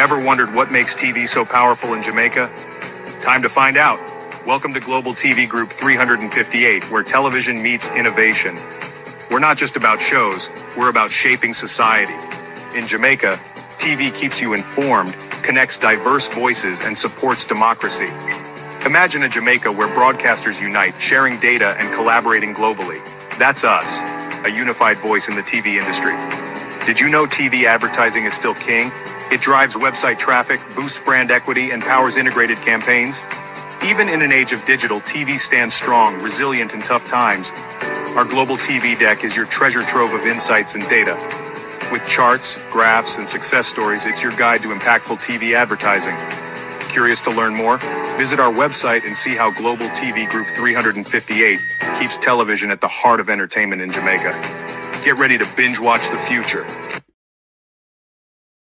Ever wondered what makes TV so powerful in Jamaica? Time to find out. Welcome to Global TV Group 358, where television meets innovation. We're not just about shows, we're about shaping society. In Jamaica, TV keeps you informed, connects diverse voices, and supports democracy. Imagine a Jamaica where broadcasters unite, sharing data and collaborating globally. That's us, a unified voice in the TV industry. Did you know TV advertising is still king? It drives website traffic, boosts brand equity, and powers integrated campaigns. Even in an age of digital, TV stands strong, resilient in tough times. Our Global TV Deck is your treasure trove of insights and data. With charts, graphs, and success stories, it's your guide to impactful TV advertising. Curious to learn more? Visit our website and see how Global TV Group 358 keeps television at the heart of entertainment in Jamaica. Get ready to binge watch the future.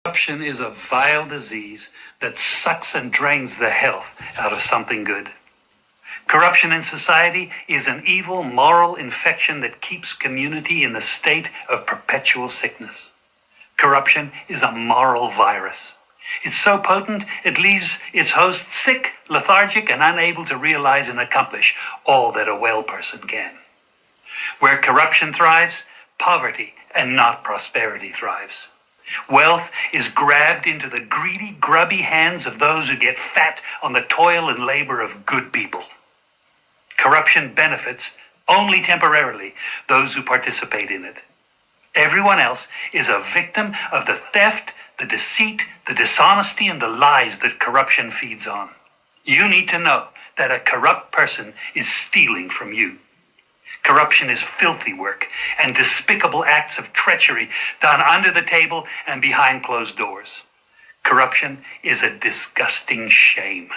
Corruption is a vile disease that sucks and drains the health out of something good. Corruption in society is an evil moral infection that keeps community in the state of perpetual sickness. Corruption is a moral virus. It's so potent, it leaves its host sick, lethargic, and unable to realize and accomplish all that a well person can. Where corruption thrives, poverty and not prosperity thrives. Wealth is grabbed into the greedy, grubby hands of those who get fat on the toil and labor of good people. Corruption benefits only temporarily those who participate in it. Everyone else is a victim of the theft, the deceit, the dishonesty, and the lies that corruption feeds on. You need to know that a corrupt person is stealing from you. Corruption is filthy work and despicable acts of treachery done under the table and behind closed doors. Corruption is a disgusting shame.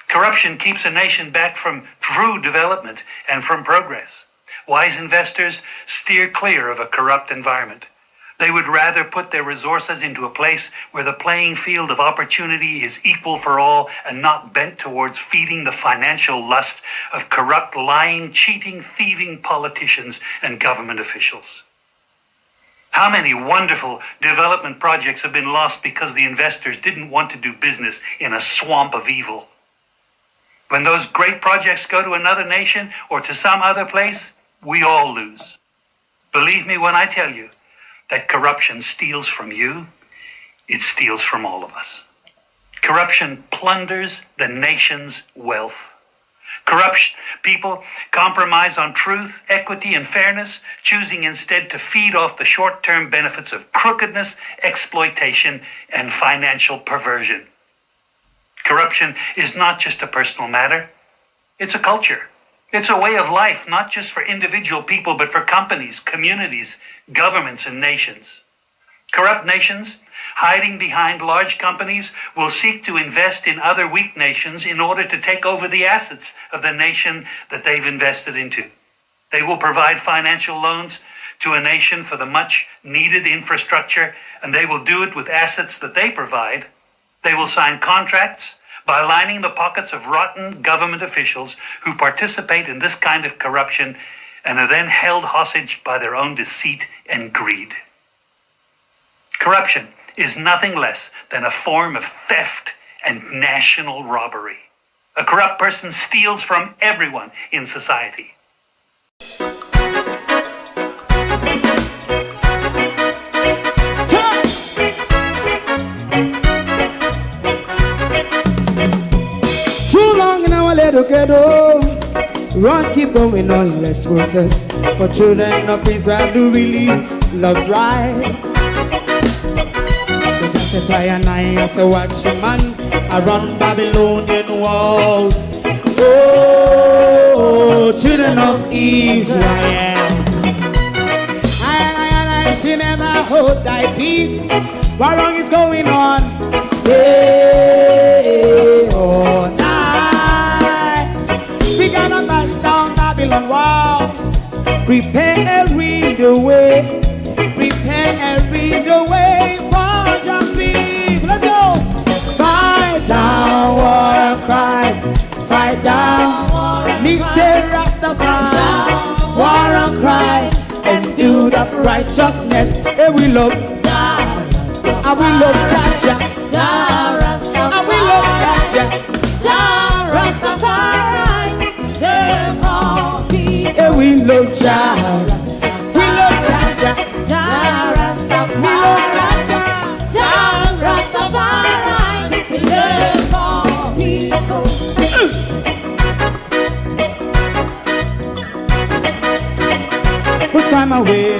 Corruption keeps a nation back from true development and from progress. Wise investors steer clear of a corrupt environment. They would rather put their resources into a place where the playing field of opportunity is equal for all and not bent towards feeding the financial lust of corrupt, lying, cheating, thieving politicians and government officials. How many wonderful development projects have been lost because the investors didn't want to do business in a swamp of evil? When those great projects go to another nation or to some other place, we all lose. Believe me when I tell you that corruption steals from you, it steals from all of us. Corruption plunders the nation's wealth. Corrupt people compromise on truth, equity, and fairness, choosing instead to feed off the short-term benefits of crookedness, exploitation, and financial perversion. Corruption is not just a personal matter, it's a culture. It's a way of life, not just for individual people, but for companies, communities, governments, and nations. Corrupt nations, hiding behind large companies, will seek to invest in other weak nations in order to take over the assets of the nation that they've invested into. They will provide financial loans to a nation for the much-needed infrastructure, and they will do it with assets that they provide. They will sign contracts by lining the pockets of rotten government officials who participate in this kind of corruption and are then held hostage by their own deceit and greed. Corruption is nothing less than a form of theft and national robbery. A corrupt person steals from everyone in society. Ghetto, run, keep going on, less process. For children of Israel who really love rights. So just try and I say watch a man around Babylonian walls. Oh, children of Israel, I should never hold thy peace. What wrong is going on? Hey, oh, we gotta bust down Babylon walls. Prepare and read the way. Prepare and read the way for your people. Let's go. Fight down war crime. Fight down. Me say Rastafari. War and crime. And do the righteousness. Hey, we love. I And we love Jaja. Jah Rastafari. And we love Jaja. Jah Rastafari. Save all people. And we love Jaja. We love Jaja. Jah Rastafari. We love Jaja. Jah Rastafari. Preserve all people. Put time away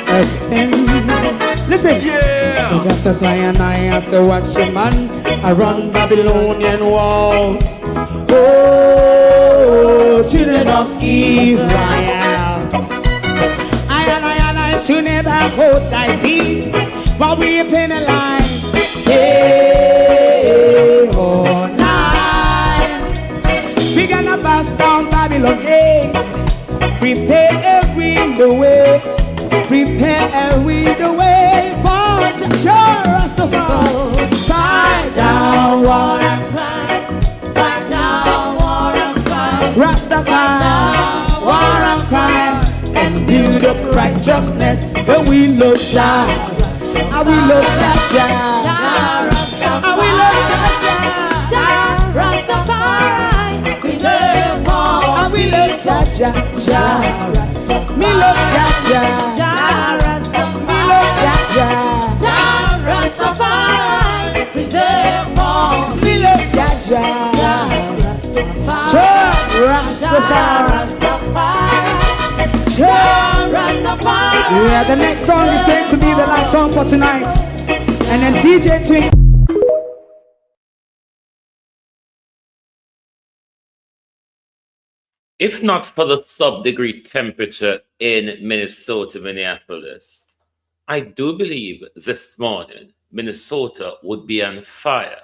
again. Listen. Yeah. Just as I and I say, watch a man, I run Babylonian walls. Oh, children of Israel. I should never hold thy peace, while we penalize. Hey, oh, night. We gonna bust down Babylon gates. Prepare a window way. Prepare a window way for Jah Rastafari. Fight down war and Fight down war and crime. Rastafari, war and crime, and build up righteousness. And we love Jah, and we love Jah, Jah Rastafari. and we love Jah, Jah Rastafari. Preserve all and we love Jah. Me love Jah, Jah Rastafari. me love Jah, Jah Rastafari. Preserve all. me love Jah. Jah Rastafari. Jah Jah Rastafari. Rastafari. Jah Rastafari. Yeah, the next song is going to be the last song for tonight. And then DJ Twink. If not for the sub-degree temperature in Minnesota, Minneapolis, I do believe this morning Minnesota would be on fire.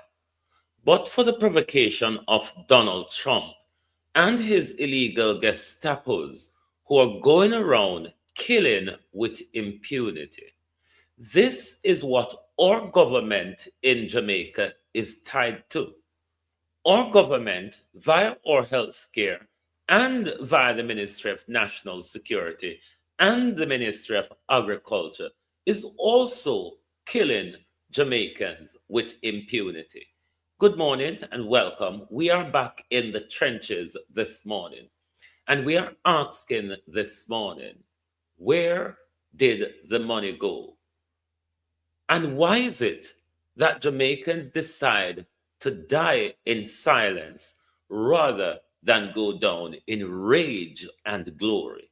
But for the provocation of Donald Trump and his illegal Gestapos who are going around killing with impunity. This is what our government in Jamaica is tied to. Our government, via our health care and via the Ministry of National Security and the Ministry of Agriculture, is also killing Jamaicans with impunity. Good morning and welcome. We are back in the trenches this morning, and we are asking this morning, where did the money go? And why is it that Jamaicans decide to die in silence rather than go down in rage and glory?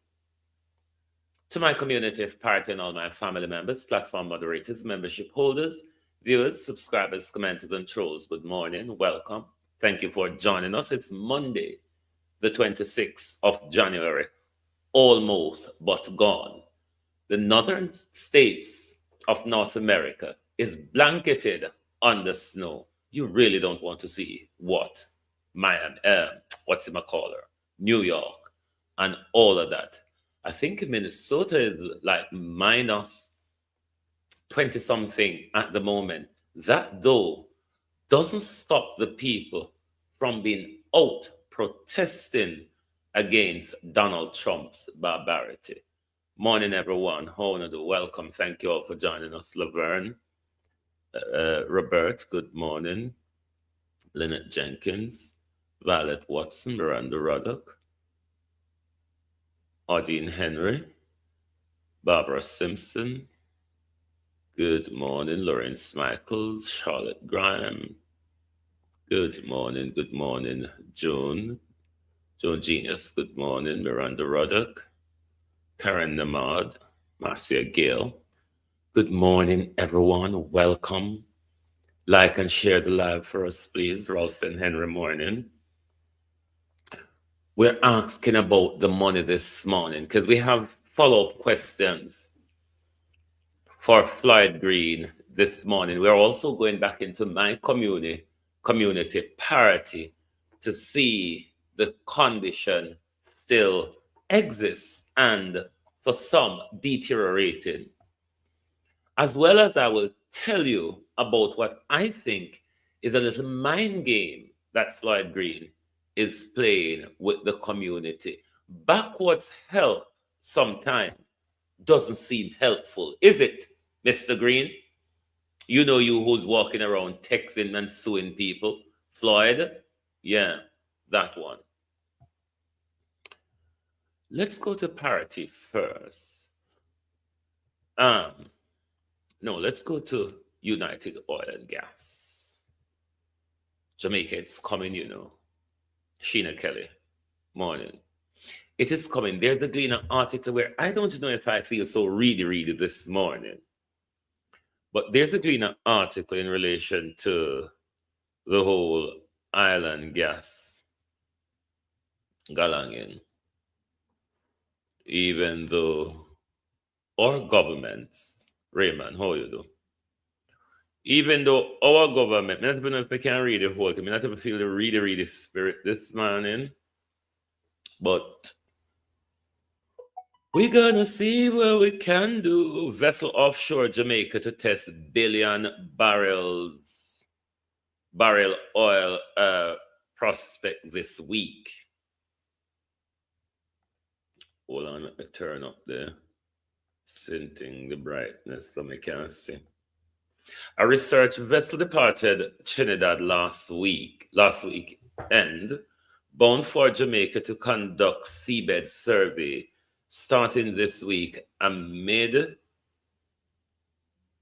To my community of party and all my family members, platform moderators, membership holders, viewers, subscribers, commenters, and trolls, good morning, welcome. Thank you for joining us. It's Monday, the 26th of January, almost but gone. The northern states of North America is blanketed under snow. You really don't want to see what Miami, New York, and all of that. I think Minnesota is like minus 20 something at the moment. That though doesn't stop the people from being out protesting against Donald Trump's barbarity. Morning, everyone. Honor, welcome. Thank you all for joining us. Laverne, Robert, good morning. Lynette Jenkins, Violet Watson, Miranda Ruddock, Audine Henry, Barbara Simpson, good morning. Lawrence Michaels, Charlotte Graham, good morning. Joan Genius, good morning. Miranda Ruddock, Karen Namad, Marcia Gale, good morning, everyone. Welcome. Like and share the live for us, please. Ralston Henry, morning. We're asking about the money this morning because we have follow-up questions for Floyd Green this morning. We're also going back into my community party to see the condition still exists and for some deteriorating. As well as I will tell you about what I think is a little mind game that Floyd Green is playing with the community. Backwards help sometimes doesn't seem helpful, is it, Mr. Green, you know you who's walking around texting and suing people. Floyd, yeah, that one. Let's go to parity first. No, let's go to United Oil and Gas. Jamaica, it's coming, you know. Sheena Kelly, morning. It is coming. There's the Gleaner article where I don't know if I feel so ready this morning. But there's a Gleaner article in relation to the whole island gas galangin. Even though our governments, Raymond, how you do? Even though our government, I don't even know if I can read the whole thing, I don't even feel the ready spirit this morning. But we're gonna see what we can do. Vessel offshore Jamaica to test barrel oil prospect this week. Hold on, let me turn up the scenting the brightness so I can see. A research vessel departed Trinidad last weekend, bound for Jamaica to conduct seabed survey starting this week amid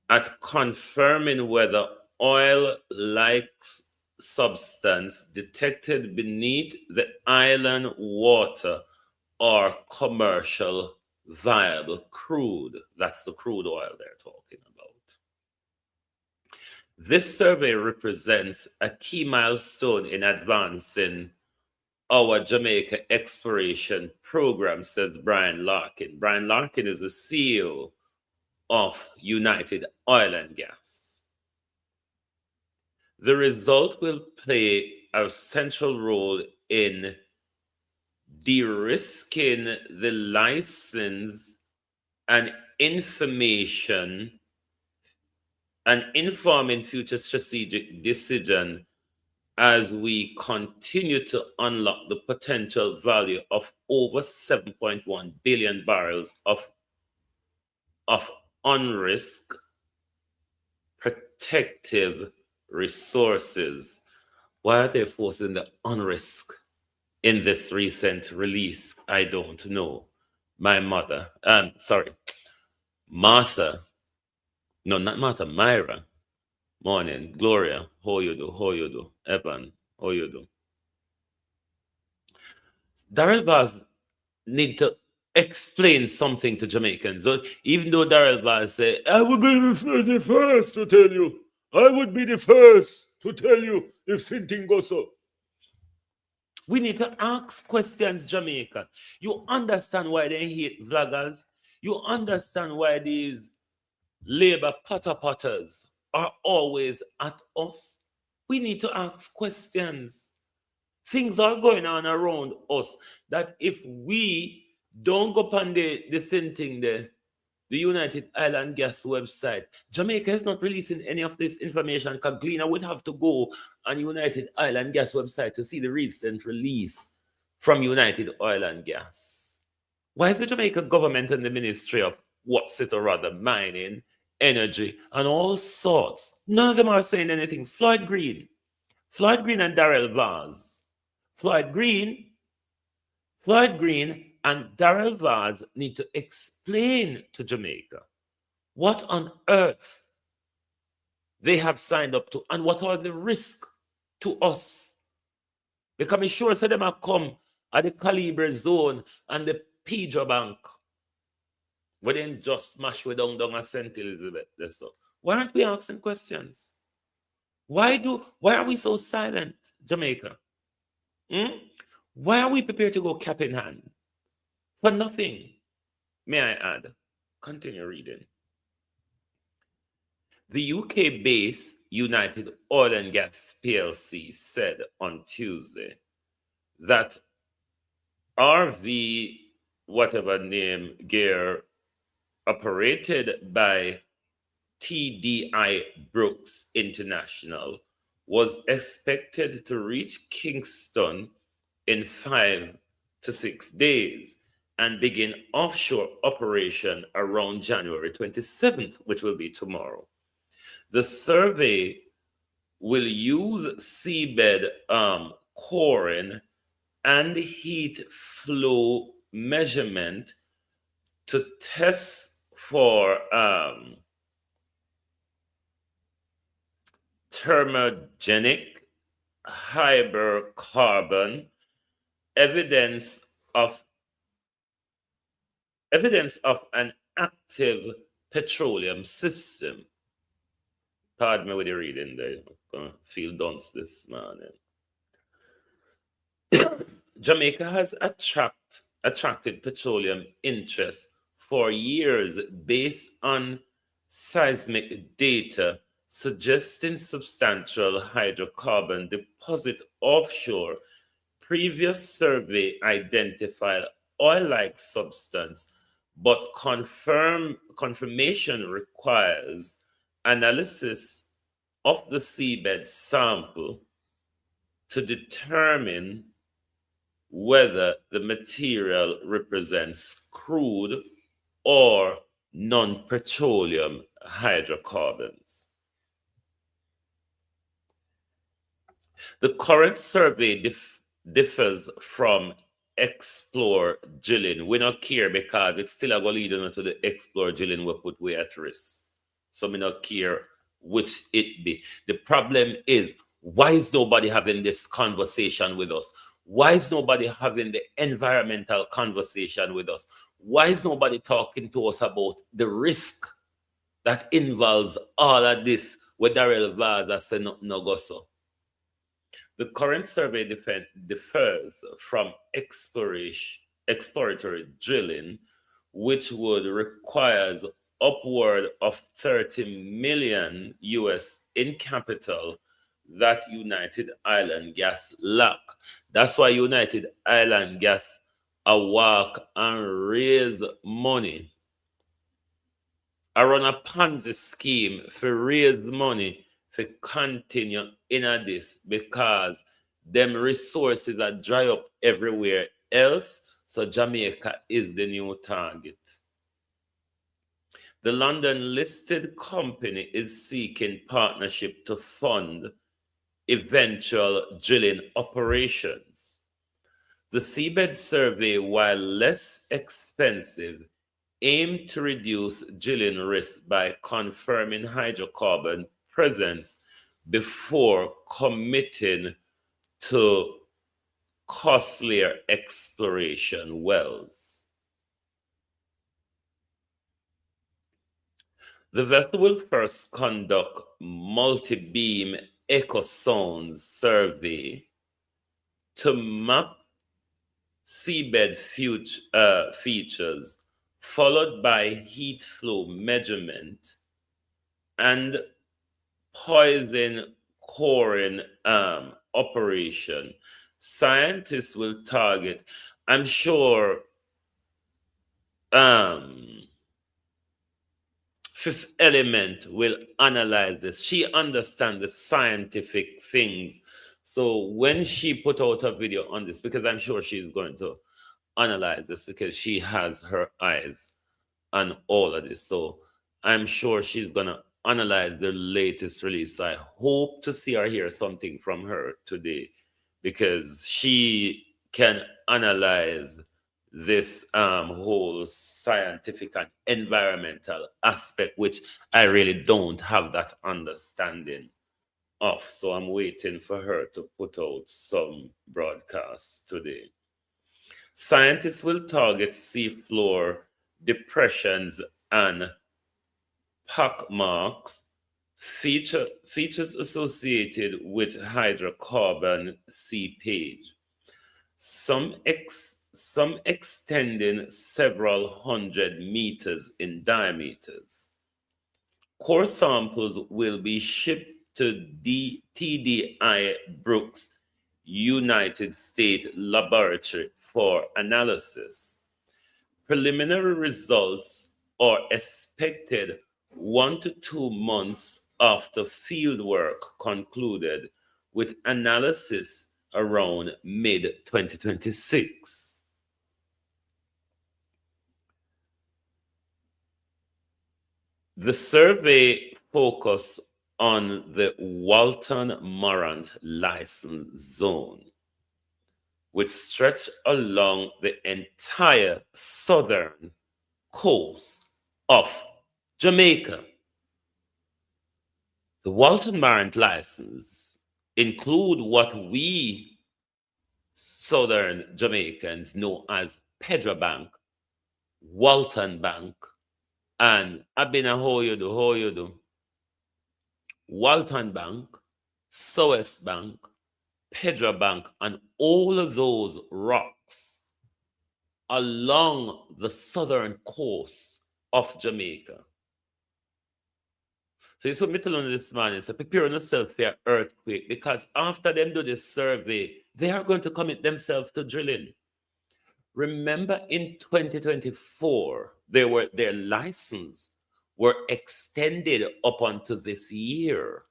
at confirming whether oil-like substance detected beneath the island water or commercial viable crude. That's the crude oil they're talking about. This survey represents a key milestone in advancing our Jamaica exploration program, says Brian Larkin. Brian Larkin is the CEO of United Oil and Gas. The result will play a central role in de-risking the license and information and informing future strategic decision as we continue to unlock the potential value of over 7.1 billion barrels of unrisked protective resources. Why are they forcing the unrisked in this recent release? I don't know. Myra. Morning. Gloria, how you do? Evan, how you do? Darrell Vaz need to explain something to Jamaicans. So even though Darrell Vaz say, I would be the first to tell you. I would be the first to tell you if something goes up. We need to ask questions, Jamaica. You understand why they hate vloggers? You understand why these Labour potters are always at us? We need to ask questions. Things are going on around us that if we don't go on the same thing there, the United Island Gas website, Jamaica is not releasing any of this information because Gleaner would have to go on United Island Gas website to see the recent release from United Oil and Gas. Why is the Jamaica government and the Ministry of mining, energy, and all sorts, none of them are saying anything? Floyd Green and Darrell Vaz. Floyd Green and Darrell Vaz need to explain to Jamaica what on earth they have signed up to and what are the risks to us. Because I'm sure some of them have come at the Calibre zone and the Pedro Bank. We didn't just smash we down at St. Elizabeth. So why aren't we asking questions? Why are we so silent, Jamaica? Why are we prepared to go cap in hand? For nothing. May I add? Continue reading. The UK-based United Oil and Gas PLC said on Tuesday that RV, whatever name, gear operated by TDI Brooks International was expected to reach Kingston in 5 to 6 days. and begin offshore operation around January 27th, which will be tomorrow. The survey will use seabed coring and heat flow measurement to test for thermogenic hydrocarbon evidence of an active petroleum system. Pardon me with the reading there. I'm gonna feel dunce this morning. Jamaica has attracted petroleum interest for years based on seismic data suggesting substantial hydrocarbon deposit offshore. Previous survey identified oil-like substance, but confirmation requires analysis of the seabed sample to determine whether the material represents crude or non-petroleum hydrocarbons. The current survey differs from Explore Drilling. We not care because it's still a go lead to the Explore Drilling we put way at risk. So we not care which it be. The problem is, why is nobody having this conversation with us? Why is nobody having the environmental conversation with us? Why is nobody talking to us about the risk that involves all of this? Where Darrell Vaza said no go so. The current survey differs from exploratory drilling, which would require upward of 30 million US in capital that United Island Gas lack. That's why United Island Gas a walk and raise money. I run a Ponzi scheme for raise money for continue in this because them resources are dry up everywhere else. So Jamaica is the new target. The London listed company is seeking partnership to fund eventual drilling operations. The seabed survey, while less expensive, aimed to reduce drilling risk by confirming hydrocarbon presence before committing to costlier exploration wells. The vessel will first conduct multi-beam echo sound survey to map seabed features, followed by heat flow measurement and poison coring operation. Scientists will target, I'm sure, Fifth Element will analyze this. She understands the scientific things. So when she put out a video on this, because I'm sure she's going to analyze this because she has her eyes on all of this. So I'm sure she's going to analyze the latest release. I hope to see or hear something from her today because she can analyze this whole scientific and environmental aspect, which I really don't have that understanding of. So I'm waiting for her to put out some broadcasts today. Scientists will target seafloor depressions and pockmarks, features associated with hydrocarbon seepage, some extending several hundred meters in diameters. Core samples will be shipped to the TDI Brooks United States Laboratory for analysis. Preliminary results are expected 1 to 2 months after fieldwork concluded, with analysis around mid-2026. The survey focused on the Walton Morant license zone, which stretched along the entire southern coast of Jamaica. The Walton Morant license include what we southern Jamaicans know as Pedra Bank, Walton Bank, and Abina how you do, Walton Bank, South Bank, Pedra Bank, and all of those rocks along the southern coast of Jamaica. So this is what me tell you this morning. So prepare yourself for an earthquake, because after them do this survey, they are going to commit themselves to drilling. Remember in 2024, their license were extended up until this year.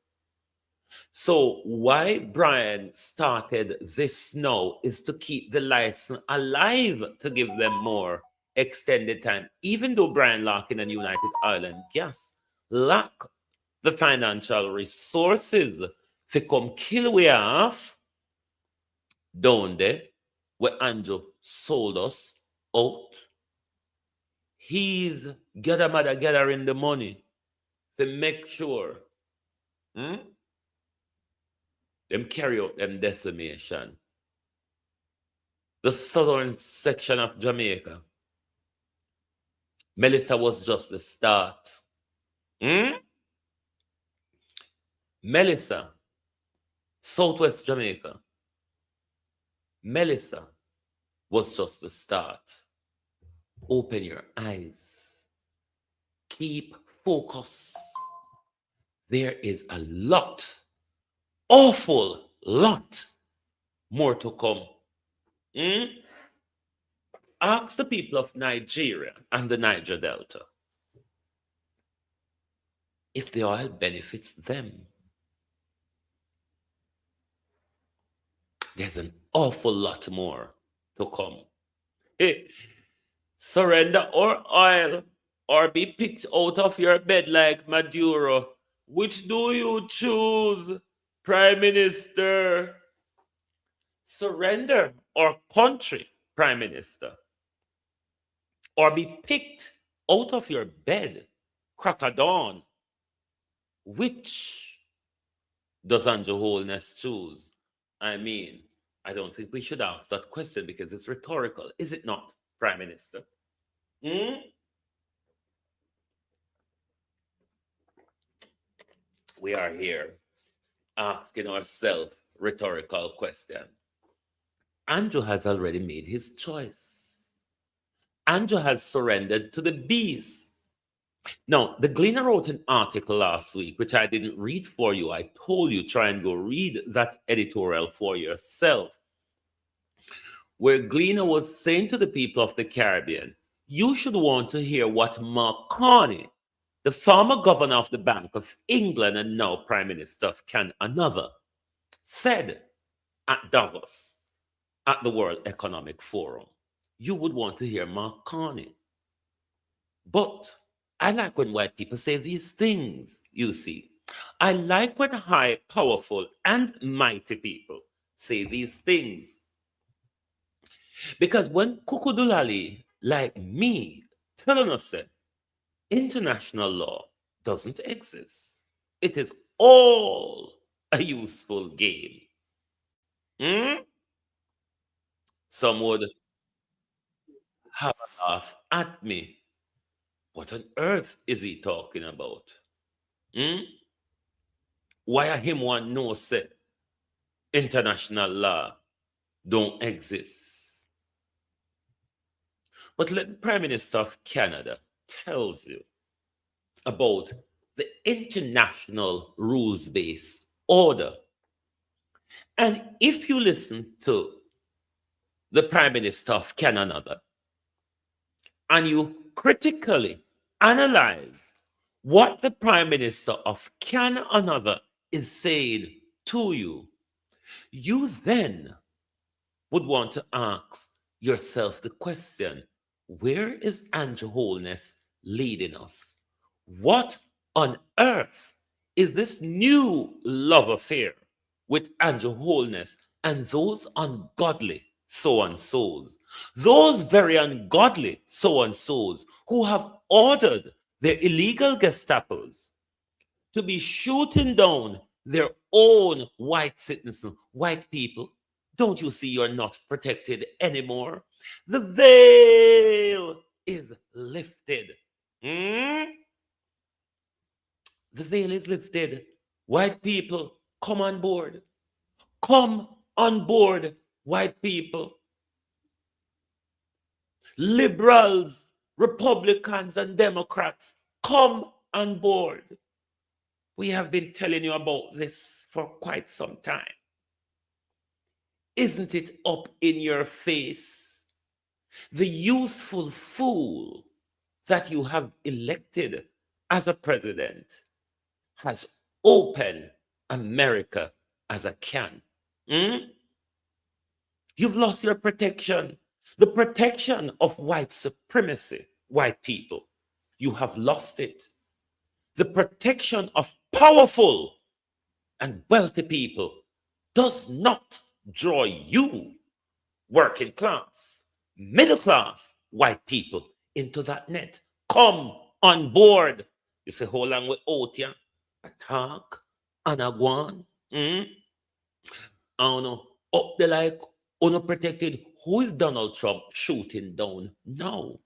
So why Brian started this now is to keep the license alive, to give them more extended time. Even though Brian Larkin and United Oil and Gas lack the financial resources to come kill we off down there where Andrew sold us out. He's gathering the money to make sure them carry out them decimation. The southern section of Jamaica, Melissa was just the start. Melissa, Southwest Jamaica, Melissa was just the start. Open your eyes. Keep focus. There is a lot, awful lot more to come. Ask the people of Nigeria and the Niger Delta if the oil benefits them. There's an awful lot more to come. Hey, surrender or oil, or be picked out of your bed like Maduro. Which do you choose, Prime Minister? Surrender or country, Prime Minister, or be picked out of your bed, crack of dawn. Which does Andrew Holness choose? I mean, I don't think we should ask that question because it's rhetorical, is it not, Prime Minister? We are here asking ourselves rhetorical question. Andrew has already made his choice. Andrew has surrendered to the beast. Now, the Gleaner wrote an article last week, which I didn't read for you. I told you, try and go read that editorial for yourself, where Gleaner was saying to the people of the Caribbean, you should want to hear what Mark Carney, the former governor of the Bank of England and now Prime Minister of Canada, said at Davos, at the World Economic Forum. You would want to hear Mark Carney. But I like when white people say these things, you see. I like when high, powerful, and mighty people say these things. Because when Kukudulali, like me, telling us that international law doesn't exist, it is all a useful game. Some would have a laugh at me. What on earth is he talking about? Why are him want no say international law don't exist? But let the Prime Minister of Canada tells you about the international rules-based order. And if you listen to the Prime Minister of Canada and you critically analyze what the Prime Minister of Canada is saying to you, you then would want to ask yourself the question, where is Andrew Holness leading us? What on earth is this new love affair with Andrew Holness and those ungodly so-and-sos? Those very ungodly so-and-sos who have ordered their illegal Gestapos to be shooting down their own white citizens, white people. Don't you see you're not protected anymore? The veil is lifted. Hmm? The veil is lifted. White people, come on board. Come on board, white people. Liberals, Republicans, and Democrats, come on board. We have been telling you about this for quite some time. Isn't it up in your face? The useful fool that you have elected as a president has opened America as a can. You've lost your protection. The protection of white supremacy, white people. You have lost it. The protection of powerful and wealthy people does not draw you, working class, middle class, white people, into that net. Come on board. You say, hold on with Otia, attack, Anaguan. I don't know, up the like, unprotected. Who is Donald Trump shooting down now?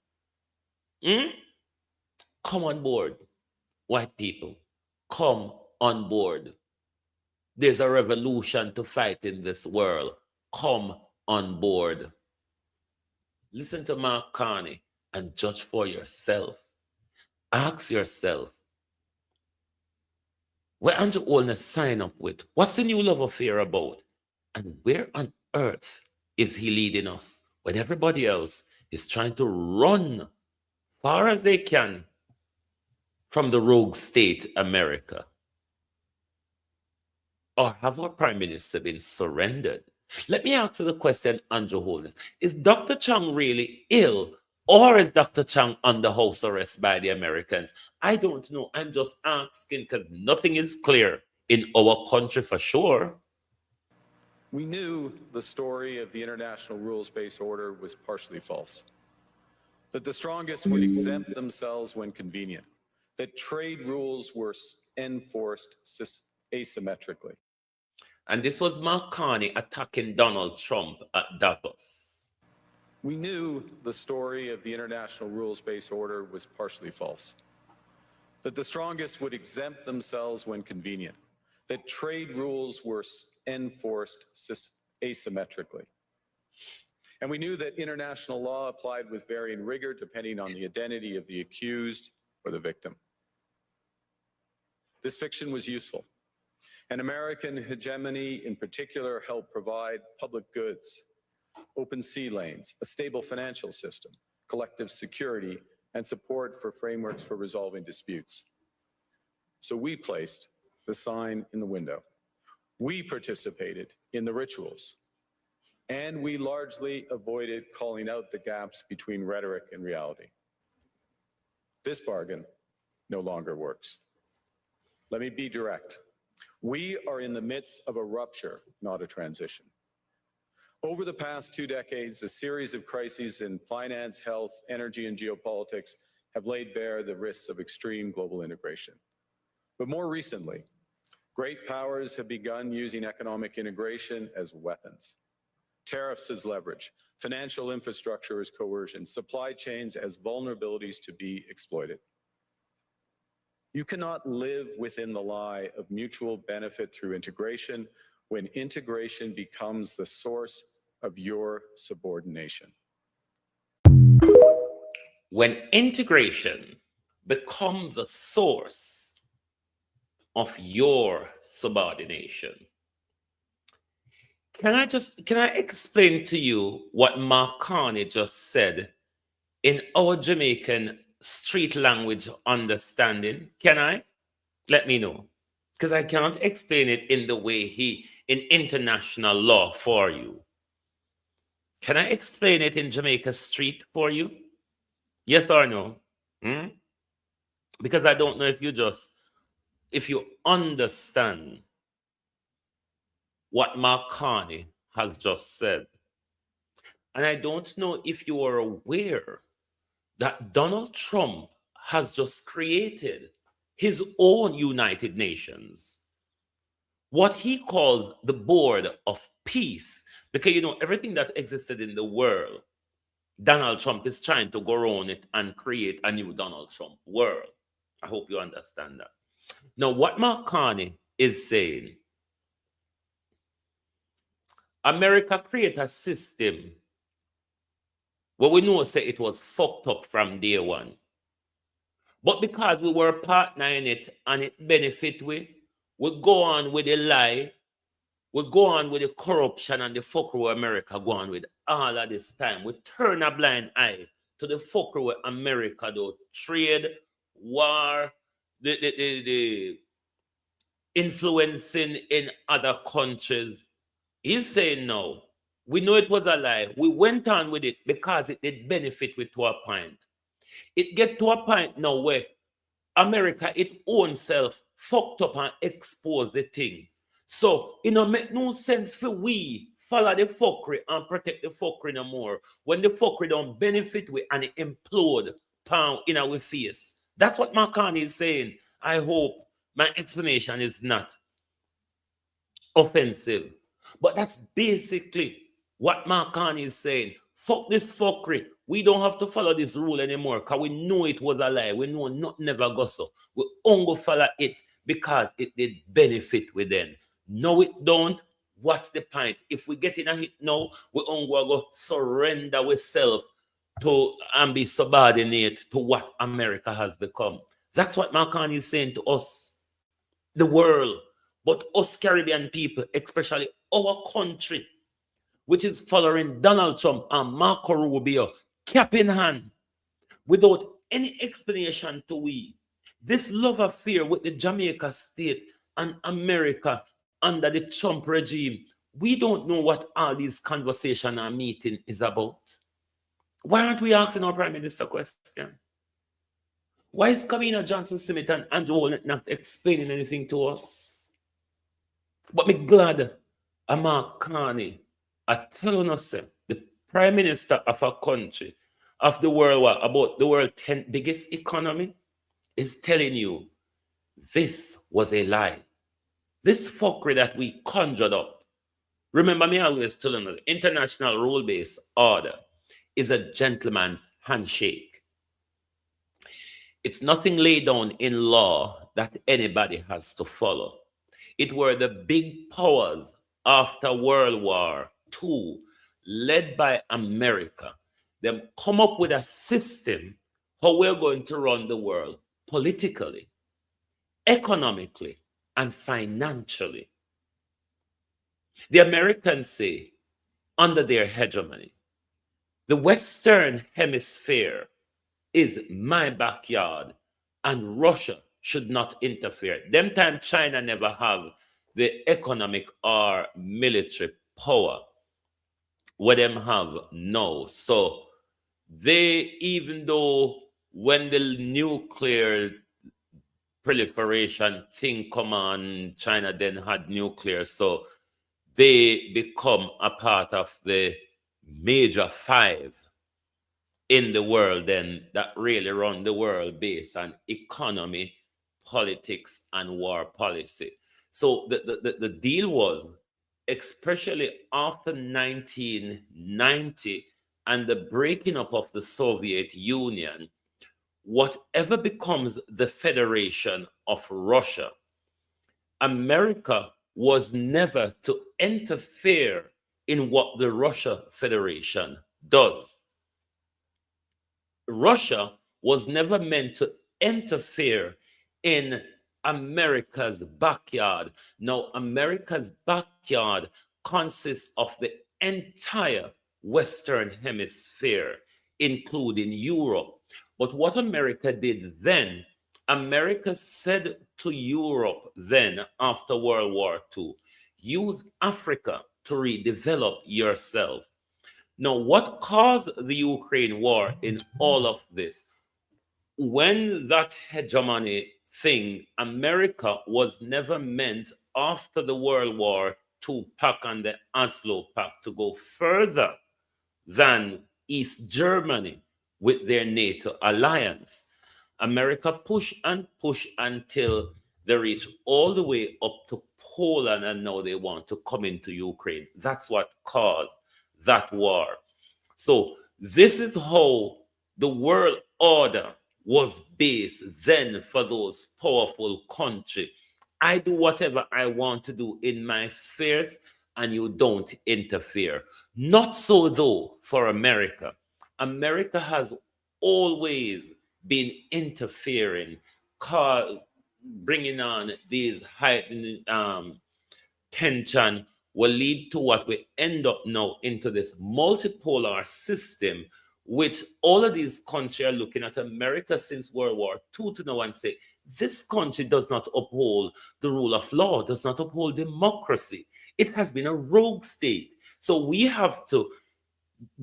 Come on board, white people. Come on board. There's a revolution to fight in this world. Come on board. Listen to Mark Carney and judge for yourself. Ask yourself, where Andrew Holness sign up with? What's the new love affair about? And where on earth is he leading us when everybody else is trying to run far as they can from the rogue state America? Or have our prime minister been surrendered? Let me ask you the question, Andrew Holness. Is Dr. Chang really ill, or is Dr. Chang under house arrest by the Americans? I don't know. I'm just asking because nothing is clear in our country for sure. We knew the story of the international rules-based order was partially false, that the strongest would exempt themselves when convenient, that trade rules were enforced asymmetrically. And this was Mark Carney attacking Donald Trump at Davos. We knew the story of the international rules-based order was partially false, that the strongest would exempt themselves when convenient, that trade rules were enforced asymmetrically. And we knew that international law applied with varying rigor depending on the identity of the accused or the victim. This fiction was useful. And American hegemony in particular helped provide public goods, open sea lanes, a stable financial system, collective security, and support for frameworks for resolving disputes. So we placed the sign in the window. We participated in the rituals, and we largely avoided calling out the gaps between rhetoric and reality. This bargain no longer works. Let me be direct. We are in the midst of a rupture, not a transition. Over the past 2 decades, a series of crises in finance, health, energy, and geopolitics have laid bare the risks of extreme global integration. But more recently, great powers have begun using economic integration as weapons. Tariffs as leverage, financial infrastructure as coercion, supply chains as vulnerabilities to be exploited. You cannot live within the lie of mutual benefit through integration when integration becomes the source of your subordination. When integration becomes the source of your subordination. Can I explain to you what Mark Carney just said in our Jamaican street language understanding? Can I? Let me know. Because I cannot explain it in the way in international law for you. Can I explain it in Jamaica street for you? Yes or no? Because I don't know if you understand what Mark Carney has just said. And I don't know if you are aware that Donald Trump has just created his own United Nations, what he calls the Board of Peace. Because, everything that existed in the world, Donald Trump is trying to go around it and create a new Donald Trump world. I hope you understand that. Now, what Mark Carney is saying, America create a system where we know say it was fucked up from day one. But because we were partner in it and it benefit we go on with the lie, we go on with the corruption and the fuckery where America go on with all of this time. We turn a blind eye to the fuckery where America do. Trade, war, the influencing in other countries. He's saying no. We know it was a lie. We went on with it because it did benefit with to a point. It get to a point now where America, its own self, fucked up and exposed the thing. So, it don't make no sense for we follow the fuckery and protect the fuckery no more. When the fuckery don't benefit we and it implode pound in our face. That's what Mark Carney is saying. I hope my explanation is not offensive. But that's basically what Mark Carney is saying. Fuck this fuckery. We don't have to follow this rule anymore because we know it was a lie. We know nothing never go so. We only follow it because it did benefit with them. No, it don't. What's the point? If we get in a hit now, we only go surrender ourselves to and be subordinate to what America has become. That's what Mark Carney is saying to us, the world, but us Caribbean people, especially our country, which is following Donald Trump and Marco Rubio, cap in hand, without any explanation to we. This love affair with the Jamaica state and America under the Trump regime, we don't know what all these conversation and meeting is about. Why aren't we asking our Prime Minister question? Why is Kamina Johnson-Smith and Andrew Holnett not explaining anything to us? But me glad Mark Carney are telling us the Prime Minister of a country, of the world, about the world's 10th biggest economy, is telling you this was a lie. This fuckery that we conjured up. Remember me always telling you, the international rule-based order is a gentleman's handshake. It's nothing laid down in law that anybody has to follow. It were the big powers after World War II, led by America, them come up with a system how we're going to run the world politically, economically, and financially. The Americans say, under their hegemony, the Western Hemisphere is my backyard and Russia should not interfere. Them time China never have the economic or military power what them have now. So they, even though when the nuclear proliferation thing come on, China then had nuclear, so they become a part of the major five in the world then that really run the world based on economy, politics, and war policy. So the deal was, especially after 1990 and the breaking up of the Soviet Union, whatever becomes the Federation of Russia, America was never to interfere in what the Russia Federation does. Russia was never meant to interfere in America's backyard. Now, America's backyard consists of the entire Western Hemisphere, including Europe. But what America did then, America said to Europe then, after World War II, use Africa to redevelop yourself. Now, what caused the Ukraine war in all of this? when that hegemony thing, America was never meant after the World War II Pact and the Oslo Pact to go further than East Germany with their NATO alliance. America pushed and pushed until they reached all the way up to Poland, and now they want to come into Ukraine. That's what caused that war. So this is how the world order was based then for those powerful countries. I do whatever I want to do in my spheres, and you don't interfere. Not so, though, for America. America has always been interfering, bringing on these heightened tension will lead to what we end up now into this multipolar system, which all of these countries are looking at America since World War II to now and say, this country does not uphold the rule of law, does not uphold democracy. It has been a rogue state. So we have to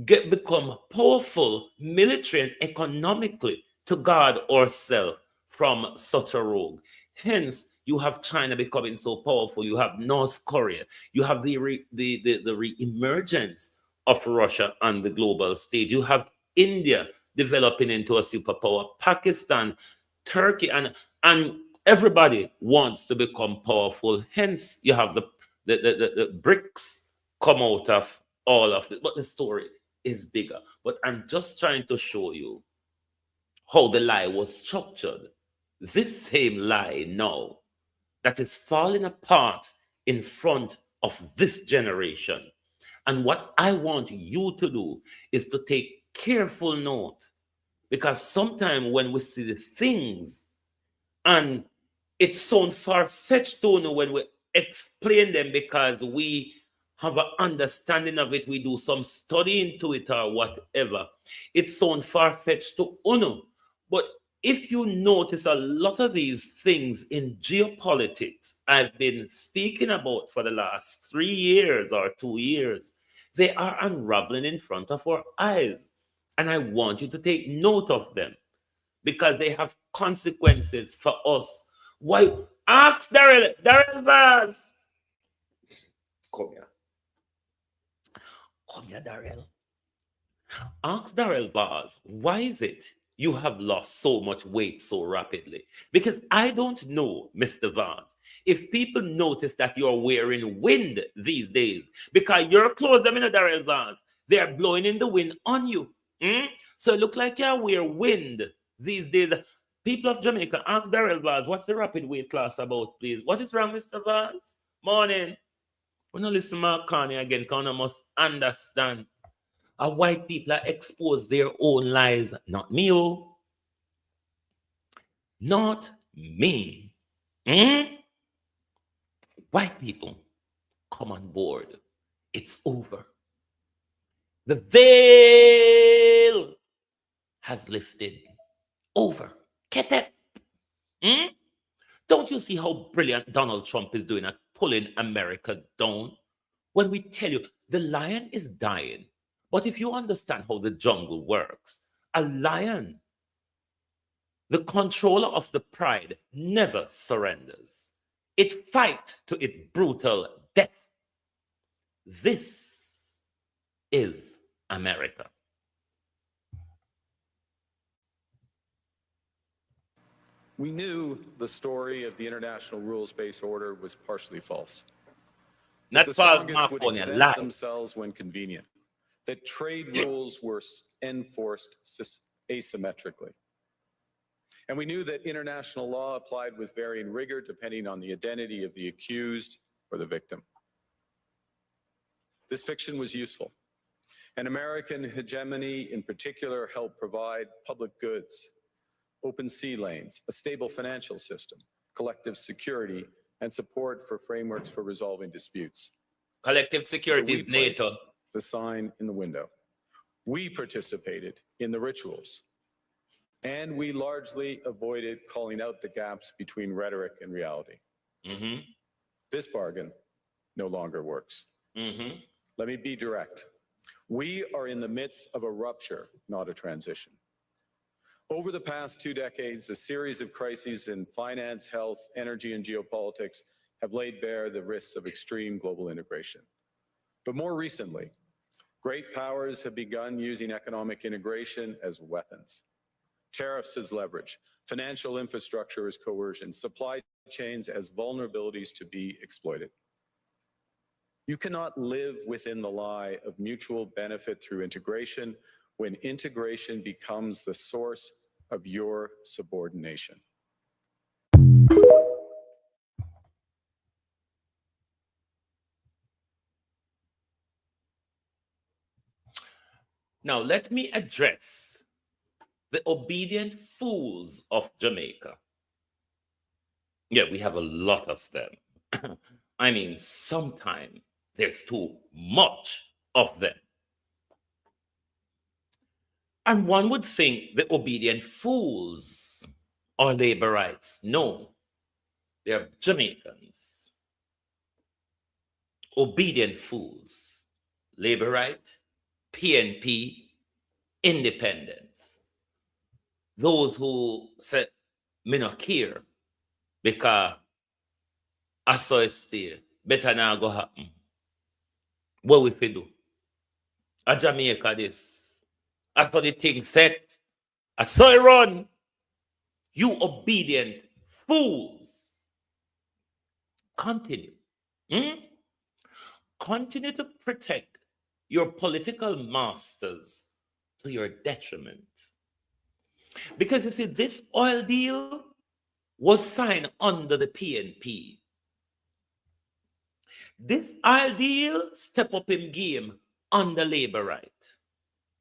become powerful military and economically to guard ourselves from such a rogue. Hence, you have China becoming so powerful. You have North Korea. You have the re-emergence of Russia on the global stage. You have India developing into a superpower. Pakistan, Turkey, and everybody wants to become powerful. Hence, you have the BRICS come out of all of it. But the story is bigger. But I'm just trying to show you how the lie was structured. This same lie now that is falling apart in front of this generation. And what I want you to do is to take careful note, because sometimes when we see the things and it sounds far-fetched to know when we explain them because we have an understanding of it, we do some study into it or whatever, it sounds far-fetched to uno. But if you notice a lot of these things in geopolitics I've been speaking about for the last 3 years or 2 years, they are unraveling in front of our eyes. And I want you to take note of them because they have consequences for us. Why? Ask Darrell Vaz. Come here. Come here, Darrell. Ask Darrell Vaz, why is it you have lost so much weight so rapidly? Because I don't know, Mr. Vaz, if people notice that you're wearing wind these days, because your clothes, Darrell Vaz, they're blowing in the wind on you. So it look like you wear wind these days. People of Jamaica, ask Darrell Vaz, what's the rapid weight class about, please? What is wrong, Mr. Vaz? Morning. We don't listen to Mark Carney again, because I must understand. White people are exposed their own lives, not me, oh. Not me. White people, come on board. It's over. The veil has lifted. Over. Get it? Don't you see how brilliant Donald Trump is doing at pulling America down? When we tell you the lion is dying, but if you understand how the jungle works, a lion, the controller of the pride, never surrenders. It fights to its brutal death. This is America. We knew the story of the international rules-based order was partially false. Not the false, strongest would Marconi, exempt lie. themselves when convenient. That trade rules were enforced asymmetrically. And we knew that international law applied with varying rigor depending on the identity of the accused or the victim. This fiction was useful. And American hegemony in particular helped provide public goods, open sea lanes, a stable financial system, collective security, and support for frameworks for resolving disputes. Collective security is NATO. Placed the sign in the window. We participated in the rituals, and we largely avoided calling out the gaps between rhetoric and reality. This bargain no longer works. Let me be direct. We are in the midst of a rupture, not a transition. Over the past 2 decades, a series of crises in finance, health, energy, and geopolitics have laid bare the risks of extreme global integration. But more recently, great powers have begun using economic integration as weapons. Tariffs as leverage, financial infrastructure as coercion, supply chains as vulnerabilities to be exploited. You cannot live within the lie of mutual benefit through integration when integration becomes the source of your subordination. Now, let me address the obedient fools of Jamaica. Yeah, we have a lot of them. I mean, sometimes there's too much of them. And one would think the obedient fools are labor rights. No, they're Jamaicans. Obedient fools, labor right, PNP, independence. Those who said, me not care because I saw it still, better now go happen. What we fi do? A Jamaica this. I saw the thing set. I saw it run. You obedient fools. Continue. Continue to protect your political masters to your detriment. Because you see, this oil deal was signed under the PNP. This oil deal step up in game under labor right.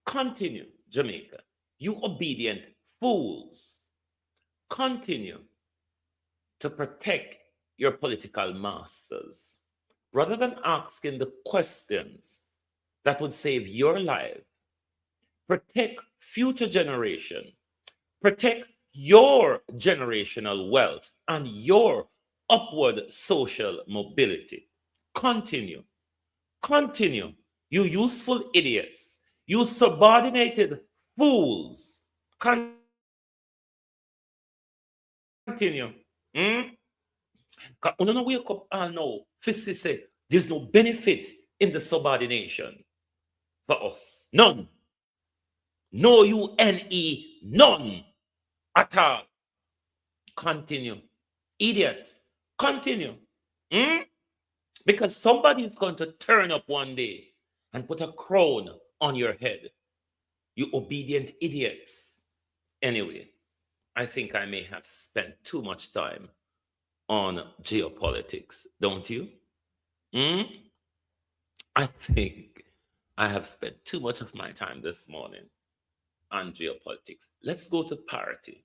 Continue, Jamaica. You obedient fools. Continue to protect your political masters. Rather than asking the questions that would save your life, protect future generation, protect your generational wealth and your upward social mobility. Continue, you useful idiots, you subordinated fools. Continue. You don't wake up and know, Fisty say, there's no benefit in the subordination for us. None. No U-N-E, none at all. Continue. Idiots, continue. Because somebody is going to turn up one day and put a crown on your head. You obedient idiots. Anyway, I think I may have spent too much time on geopolitics, don't you? I think I have spent too much of my time this morning on geopolitics. Let's go to parity.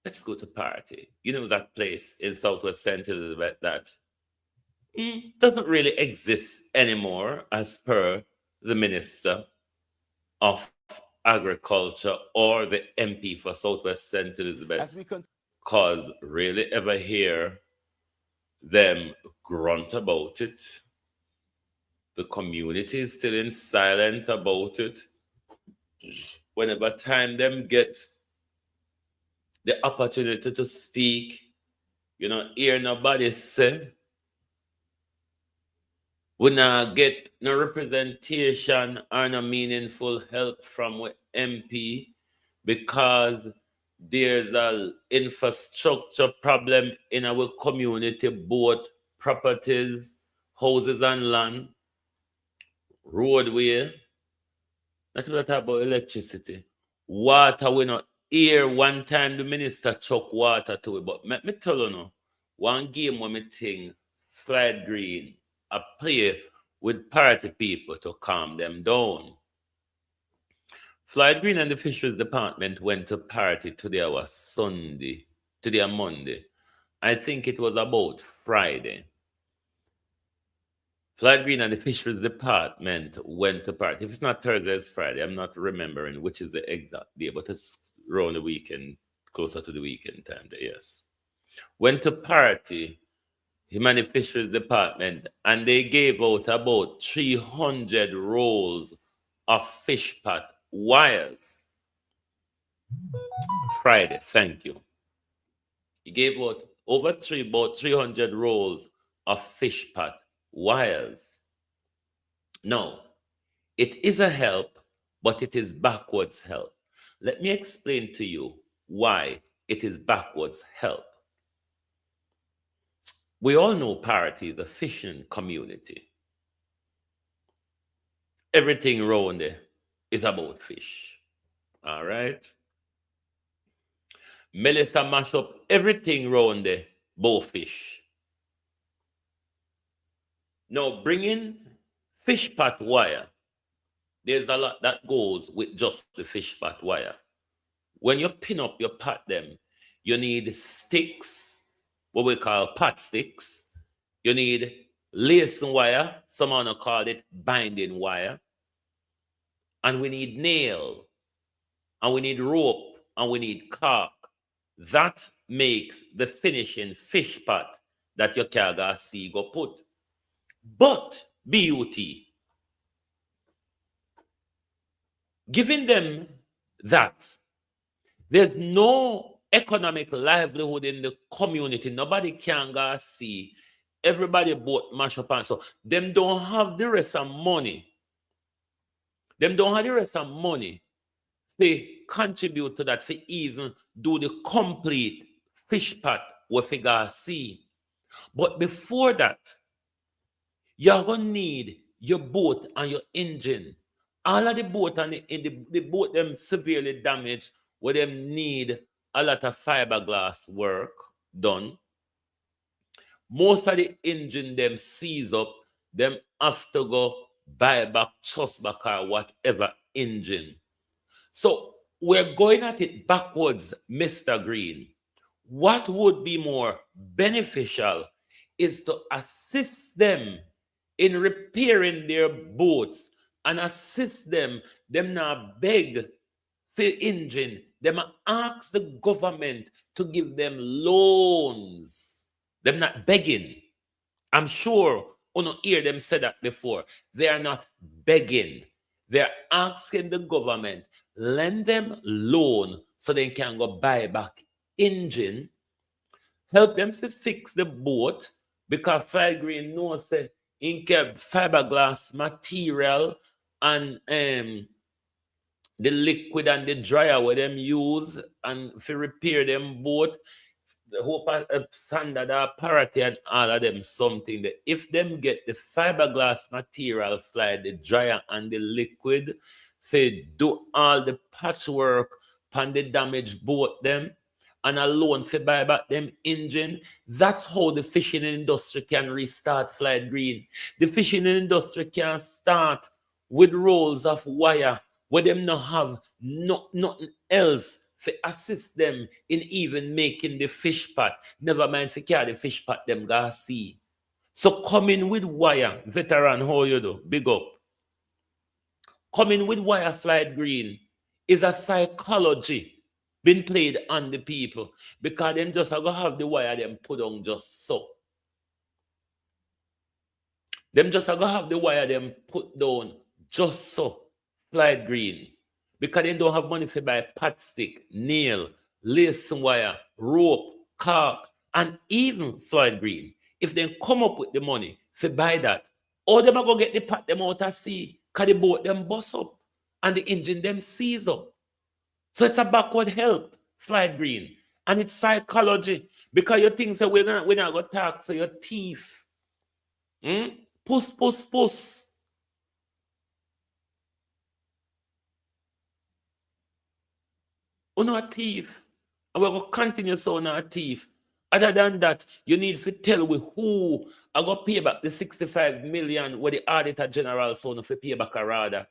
Let's go to parity. You know that place in Southwest St. Elizabeth that doesn't really exist anymore as per the Minister of Agriculture or the MP for Southwest St. Elizabeth. Because really ever hear them grunt about it. The community is still in silent about it. Whenever time them get the opportunity to speak, hear nobody say, we not get no representation or no meaningful help from MP because there's an infrastructure problem in our community, both properties, houses and land, roadway. Not to talk about electricity. Water, we not hear one time the minister chuck water to it. But let me tell you now, one game when me think Floyd Green a play with party people to calm them down. Floyd Green and the Fisheries Department went to party today was Monday. I think it was about Friday. Floyd Green and the Fisheries Department went to party. If it's not Thursday, it's Friday. I'm not remembering which is the exact day, but it's around the weekend, closer to the weekend time day, yes. Went to party, him and the Fisheries Department, and they gave out about 300 rolls of fish pot wires. Friday, thank you. He gave out about 300 rolls of fish pot wires. No, it is a help, but it is backwards help. Let me explain to you why it is backwards help. We all know Parity is a fishing community. Everything around there is about fish. All right? Melissa mash up everything around there, about fish. Now, bringing fish pot wire, there's a lot that goes with just the fish pot wire. When you pin up your pot them, you need sticks, what we call pot sticks. You need lace wire, someone call it binding wire. And we need nail, and we need rope, and we need cork. That makes the finishing fish pot that you can go see go put. But BUT, giving them that, there's no economic livelihood in the community. Nobody can go see. Everybody bought mash up, and so them don't have the rest of money. Them don't have the rest of money to contribute to that, to even do the complete fish pot we figure see. But before that, you're going to need your boat and your engine. All of the boat and the boat them severely damaged, where them need a lot of fiberglass work done. Most of the engine them seize up, them have to go buy back, trust back, or whatever engine. So we're going at it backwards, Mr. Green. What would be more beneficial is to assist them in repairing their boats and assist them not beg for engine. Them ask the government to give them loans. Them not begging. I'm sure you don't hear them say that before. They are not begging. They're asking the government, lend them loan so they can go buy back engine, help them to fix the boat, because Fried Green knows that in fiberglass material and the liquid and the dryer where them use and to repair them boat, the whole standard Parity and all of them something that if them get the fiberglass material fly, the dryer and the liquid, say do all the patchwork on the damaged boat them and alone for buy back them engine, that's how the fishing industry can restart, Fried Green. The fishing industry can start with rolls of wire where them not have nothing else to assist them in even making the fish pot. Never mind to carry the fish pot them go see. So coming with wire, veteran, how you do? Big up. Coming with wire, Fried Green, is a psychology been played on the people, because them just are going to have the wire them put on just so. Them just are going to have the wire them put down just so, Fried Green. Because they don't have money to buy pot stick, nail, lace wire, rope, cork, and even Fried Green. If they come up with the money to buy that, or them are going to get the pot them out of sea, because the boat them bust up and the engine them seize up. So it's a backward help, Fried Green. And it's psychology. Because you think that we're not going to talk to your teeth. Puss, puss, puss. On our teeth. And we're going to continue so on our teeth. Other than that, you need to tell we who are going to pay back the 65 million where the Auditor General so to pay back a rather.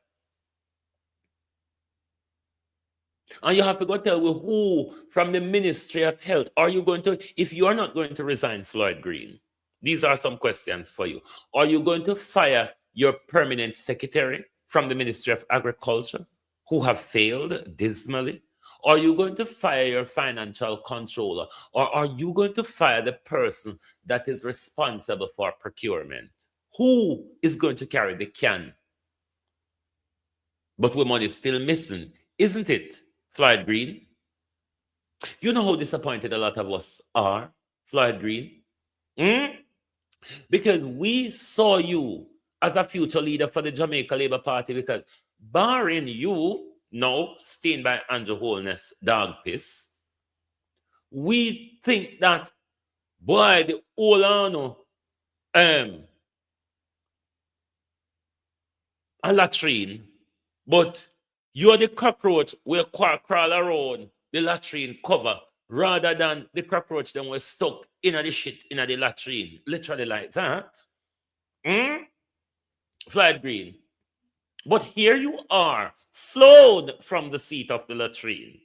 And you have to go tell we who from the Ministry of Health are you going to, if you are not going to resign, Fried Green, these are some questions for you. Are you going to fire your permanent secretary from the Ministry of Agriculture who have failed dismally? Are you going to fire your financial controller? Or are you going to fire the person that is responsible for procurement? Who is going to carry the can? but with money still missing, isn't it, Floyd Green? You know how disappointed a lot of us are, Floyd Green? Because we saw you as a future leader for the Jamaica Labour Party, because barring you now stained by Andrew Holness dog piss, we think that, boy, the whole a latrine, but you're the cockroach will crawl around the latrine cover rather than the cockroach that was stuck in the shit in the latrine. Literally like that. Floyd Green. But here you are, flowed from the seat of the latrine,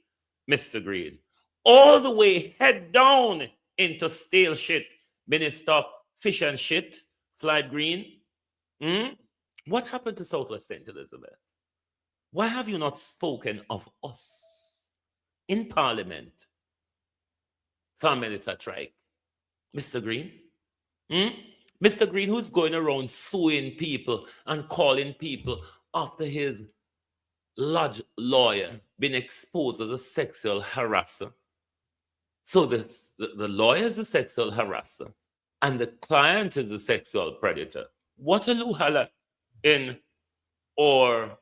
Mr. Green, all the way head down into stale shit, Minister of Fish and Shit, Floyd Green. What happened to Southwest St. Elizabeth? Why have you not spoken of us in Parliament? Family Trike, Mr. Green? Mr. Green, who's going around suing people and calling people after his lodge lawyer been exposed as a sexual harasser. So the lawyer is a sexual harasser and the client is a sexual predator. What a luhala in our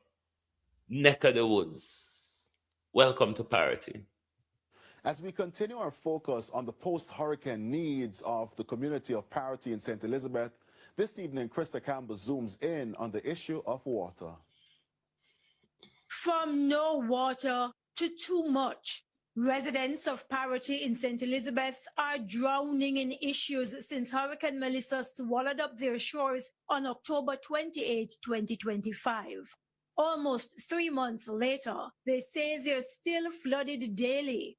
neck of the woods. Welcome to Parity. As we continue our focus on the post-hurricane needs of the community of Parity in St. Elizabeth, this evening, Krista Campbell zooms in on the issue of water. From no water to too much, residents of Parity in St. Elizabeth are drowning in issues since Hurricane Melissa swallowed up their shores on October 28, 2025. Almost 3 months later, they say they're still flooded daily.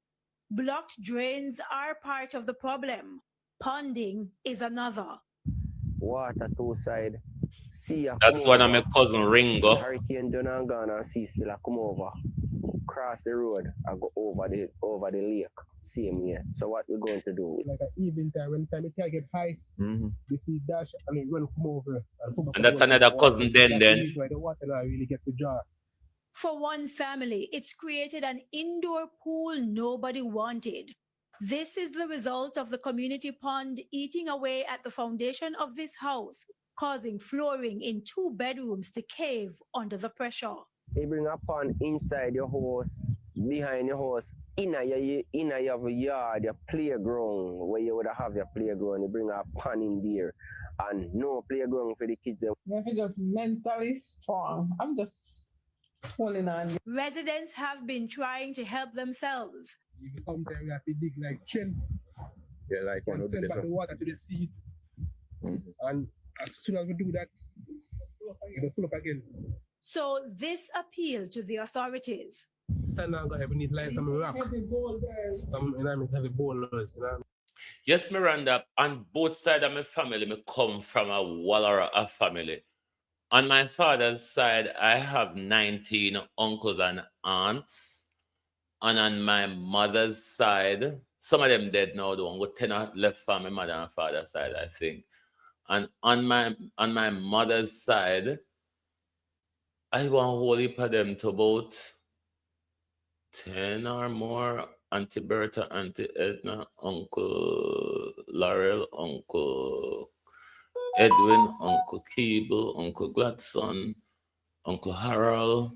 Blocked drains are part of the problem. Ponding is another. Water two side. Sea that's one of my cousin Ringo. Hurricane Donangana sea still come over. Cross the road and go over the lake. Same way. So what we're going to do? Like an evening time when the time it can get high, you see dash and it will come over. And that's another cousin then. Why the water not really get to jar. For one family, it's created an indoor pool nobody wanted. This is the result of the community pond eating away at the foundation of this house, causing flooring in 2 bedrooms to cave under the pressure. They bring a pond inside your house, behind your house, in your yard, your playground, where you would have your playground. You bring a pond in there, and no playground for the kids. If you're just mentally strong, I'm just holding on. Residents have been trying to help themselves. If you come there, we have to dig like chin. Yeah, like and send back the water to the sea. And as soon as we do that, it'll fill up again. So this appeal to the authorities. Stand down, we need like some rock. Some heavy boulders, Yes, Miranda, on both sides of my family, I come from a Wallara family. On my father's side, I have 19 uncles and aunts. And on my mother's side, some of them dead now, the one with 10 left from my mother and father's side, I think. And on my mother's side, I want a whole heap of them to about 10 or more. Auntie Bertha, Auntie Edna, Uncle Laurel, Uncle Edwin, Uncle Keeble, Uncle Gladson, Uncle Harold,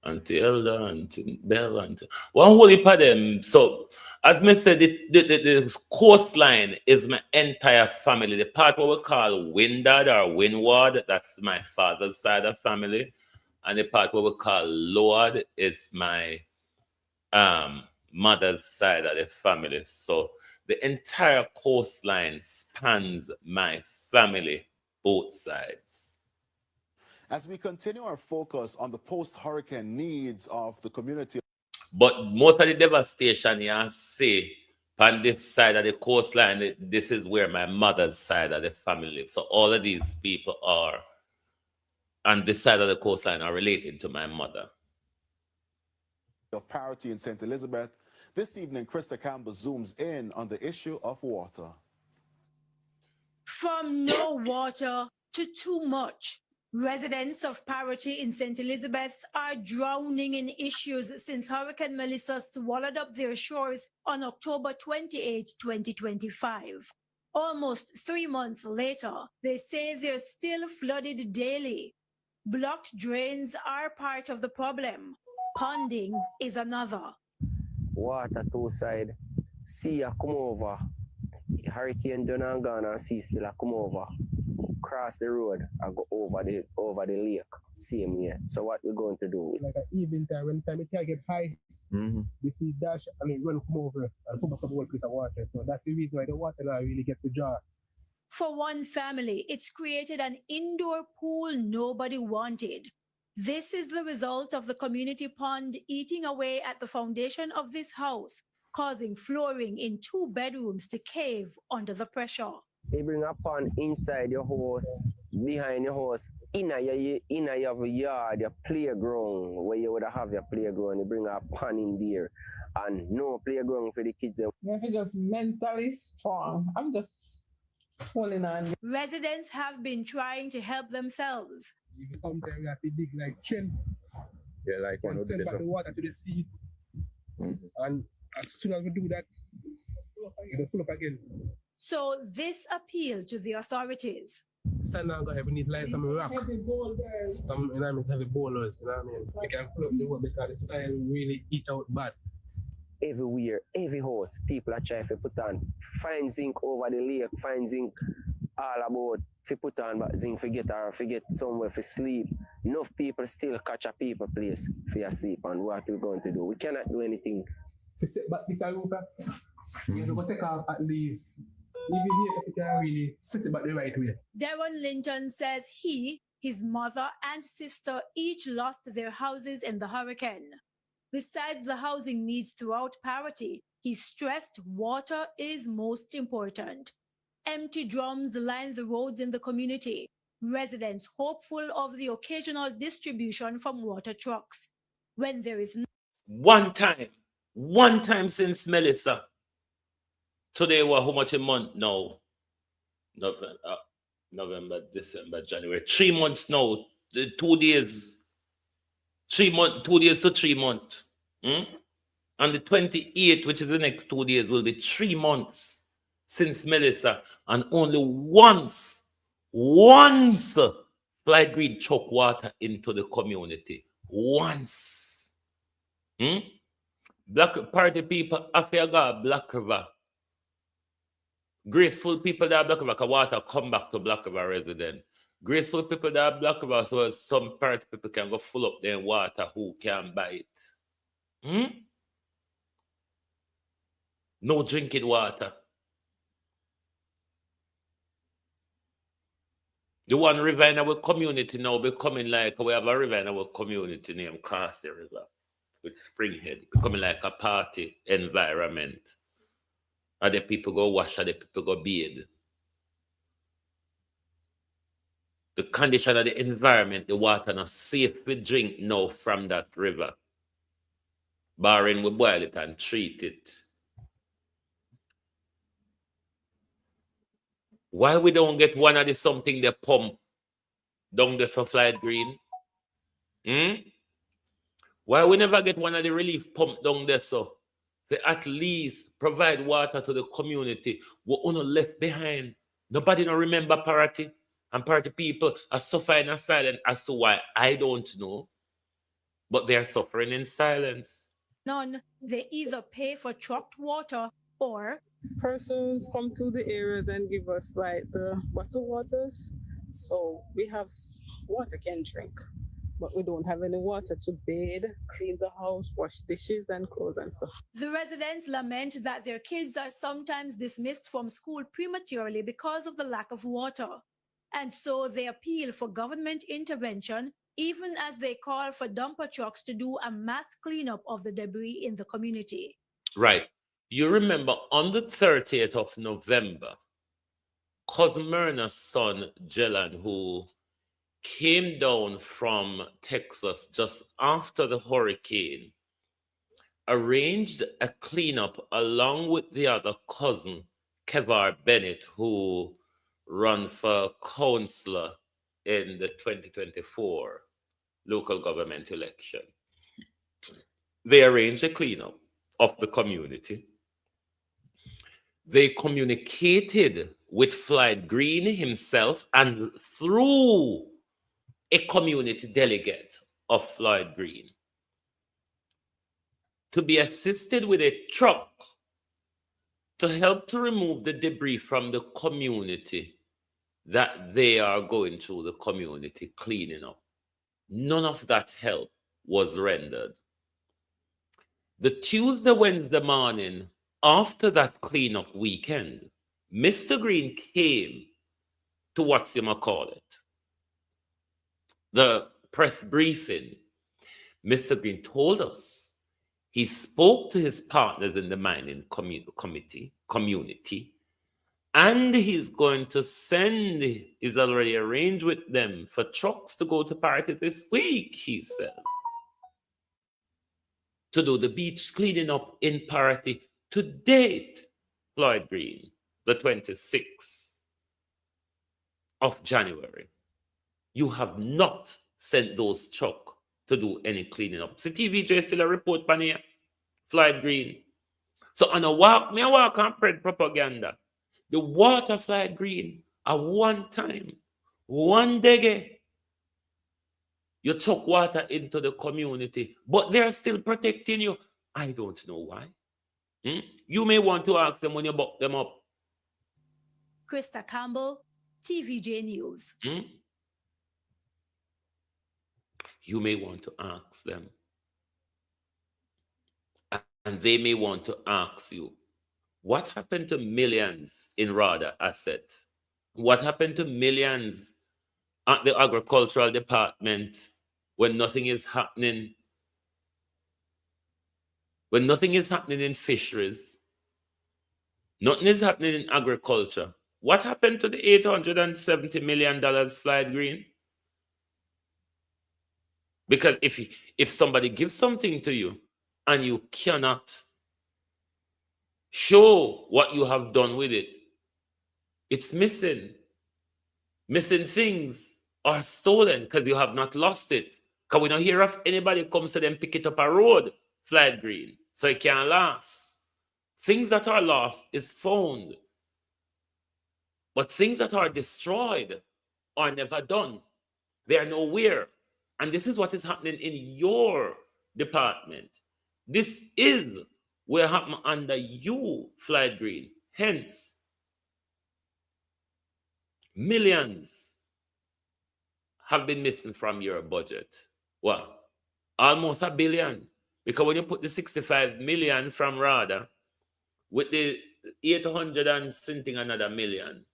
Auntie Elda, Auntie Bell, one whole heap of them. So, as I said, the coastline is my entire family. The part what we call Windad or Windward, that's my father's side of family. And the part what we call Load is my mother's side of the family. So the entire coastline spans my family, both sides. As we continue our focus on the post-hurricane needs of the community. But most of the devastation you see on this side of the coastline, this is where my mother's side of the family lives. So all of these people are on this side of the coastline are related to my mother. Of Parity in St. Elizabeth, this evening, Krista Campbell zooms in on the issue of water. From no water to too much, Residents of Parity in St. Elizabeth are drowning in issues since Hurricane Melissa swallowed up their shores on October 28, 2025. Almost 3 months later, they say they're still flooded daily. Blocked drains are part of the problem. Ponding is another. Water two side. Sea a come over. Hurricane done and gone and sea still a come over. Cross the road and go over the lake. Same way. So what we're going to do? Like an evening time, when time it can get high, you see dash and then run come over and come back to the whole piece of water. So that's the reason why the water now really get the jar. For one family, it's created an indoor pool nobody wanted. This is the result of the community pond eating away at the foundation of this house, causing flooring in 2 bedrooms to cave under the pressure. They bring a pond inside your house, behind your house, in your yard, your playground, where you would have your playground. You bring a pond in there, and no playground for the kids. You have to just mentally strong. I'm just holding on. Residents have been trying to help themselves. Sometimes we have to dig like chin. Yeah, like one and send back the water to the sea. And as soon as we do that, it'll fill up again. So this appeal to the authorities. Stand down, we need like some rock. Some, you know what I mean, heavy boulders, you know what I mean? We can fill up the water because the soil really eat out bad. Everywhere, every house, people are trying to put on fine zinc over the lake, fine zinc all about to put on but zinc forget somewhere for sleep. Enough people still catch a people place for your sleep, and what we're going to do? We cannot do anything. But this is you have to take off at least. Even here, if you can really set it back the right way. Darren Linton says he, his mother, and sister each lost their houses in the hurricane. Besides the housing needs throughout Parity, he stressed water is most important. Empty drums line the roads in the community. Residents hopeful of the occasional distribution from water trucks. When there is no One time since Melissa. Today we're how much a month now? November, December, January. 3 months now. 2 days. 3 months, 2 days to 3 months. And the 28th, which is the next 2 days, will be 3 months since Melissa. And only once Fly Green chuck water into the community. Once. Black Party people, Afiaga, Black River. Graceful people that are Black River, water come back to Black River resident. Graceful people that are Black River, so some Party people can go full up their water who can buy it. No drinking water. The one river in our community now becoming like, we have a river in our community named Cassie River, with Springhead, becoming like a party environment. Other people go wash, other people go bathe. The condition of the environment, the water not safe to drink now from that river. Barring we boil it and treat it. Why we don't get one of the something they pump down there for Fly Green? Why we never get one of the relief pump down there so to at least provide water to the community we're only left behind? Nobody don't remember Parity, and Parity people are suffering in silence as to why I don't know, but they are suffering in silence. none, they either pay for trucked water or Persons come to the areas and give us like the bottled waters. So we have water can drink, but we don't have any water to bathe, clean the house, wash dishes and clothes and stuff. the residents lament that their kids are sometimes dismissed from school prematurely because of the lack of water. And so they appeal for government intervention, even as they call for dumper trucks to do a mass cleanup of the debris in the community. Right. You remember on the 30th of November, Cousin Myrna's son, Jellan, who came down from Texas just after the hurricane, arranged a cleanup along with the other cousin, Kevar Bennett, who ran for councillor in the 2024 local government election. They arranged a cleanup of the community. They communicated with Floyd Green himself and through a community delegate of Floyd Green to be assisted with a truck to help to remove the debris from the community that they are going through the community cleaning up. None of that help was rendered. The Tuesday, Wednesday morning after that cleanup weekend, Mr. Green came to the press briefing. Mr. Green told us he spoke to his partners in the mining community, and he's going to send, he's already arranged with them for trucks to go to Parity this week, he says, to do the beach cleaning up in Parity to date, Floyd Green, the 26th of January. You have not sent those trucks to do any cleaning up. So TVJ still a report pan here, Floyd Green. So on a walk, me a walk and spread propaganda. The water Floyd Green at one time, one day, you took water into the community, but they're still protecting you. I don't know why. You may want to ask them when you buck them up. Krista Campbell, TVJ News. You may want to ask them. And they may want to ask you, what happened to millions in RADA assets? What happened to millions at the agricultural department when nothing is happening? When nothing is happening in fisheries, nothing is happening in agriculture. What happened to the $870 million, Floyd Green? Because if somebody gives something to you and you cannot show what you have done with it, it's missing. Missing things are stolen because you have not lost it. Because we don't hear of anybody comes to them pick it up a road, Floyd Green, so it can't last. Things that are lost is found. But things that are destroyed are never done. They are nowhere. And this is what is happening in your department. This is what happened under you, Floyd Green. Hence, millions have been missing from your budget. Well, almost $1 billion. Because when you put the 65 million from RADA with the 800 and something another million,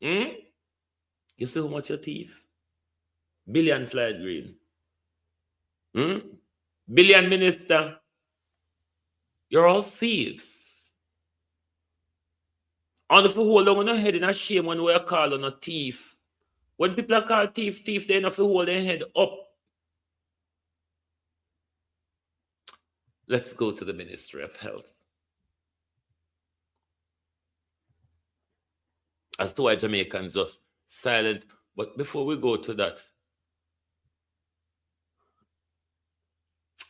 you see how much you thief? Billion, Floyd Green. Billion, minister. You're all thieves. And if you hold on your head in a shame when we are calling a thief, when people are called thief, they enough to hold their head up. Let's go to the Ministry of Health. As to why Jamaicans just silent. But before we go to that,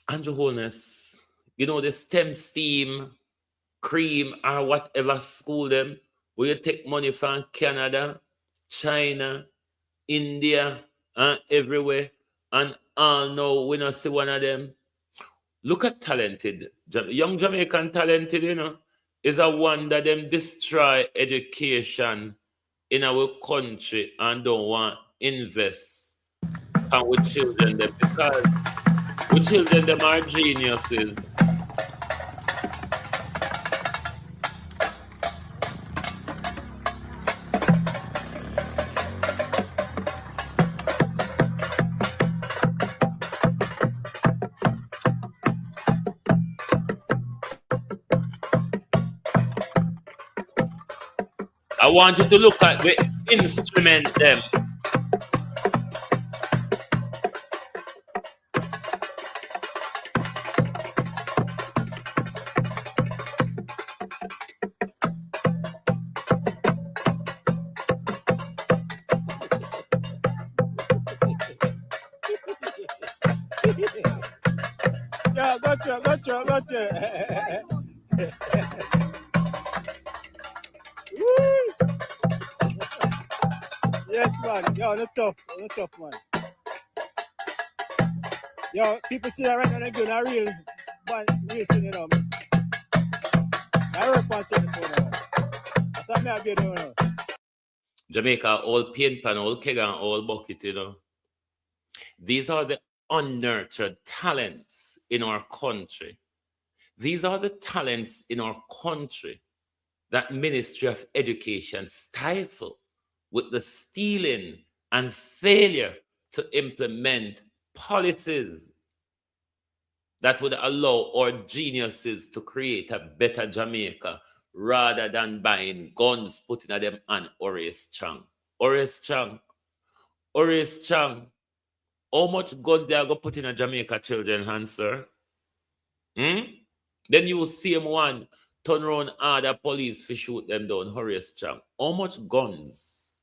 Andrew Holness, you know the steam cream or whatever school them, where you take money from Canada, China, India, and everywhere, and all now we not see one of them. Look at talented, young Jamaican talented, you know, is a wonder them destroy education in our country and don't want invest and with children them because with children them are geniuses. I want you to look at the instrument them. Gotcha. Woo! Yes, man. Yo, no tough, man. Yo, people see that right now, they're doing a real thing, you know. I work on something, that's what I do, you know. Jamaica, all paint pan, all keg and all bucket, you know. These are the unnurtured talents in our country. These are the talents in our country that Ministry of Education stifle with the stealing and failure to implement policies that would allow our geniuses to create a better Jamaica rather than buying guns, putting at them on Horace Chang. Horace Chang, how much guns they are going to put in a Jamaica children hands, sir? Then you will see him one turn around other police to shoot them down, Horace Chang. How much guns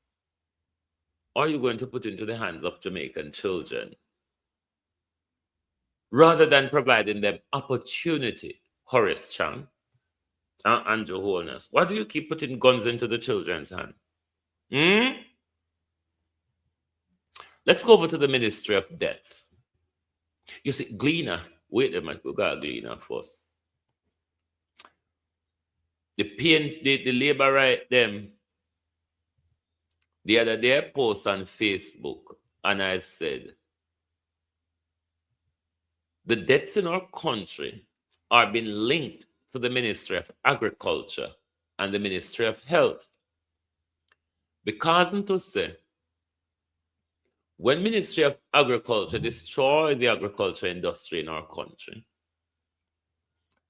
are you going to put into the hands of Jamaican children rather than providing them opportunity, Horace Chang and Andrew Holness? Why do you keep putting guns into the children's hand? Let's go over to the Ministry of Death. You see, Gleaner, wait a minute, we got Gleaner first. The labor right them the other day post on Facebook, and I said the deaths in our country are being linked to the Ministry of Agriculture and the Ministry of Health. Because to say, when Ministry of Agriculture destroy the agriculture industry in our country,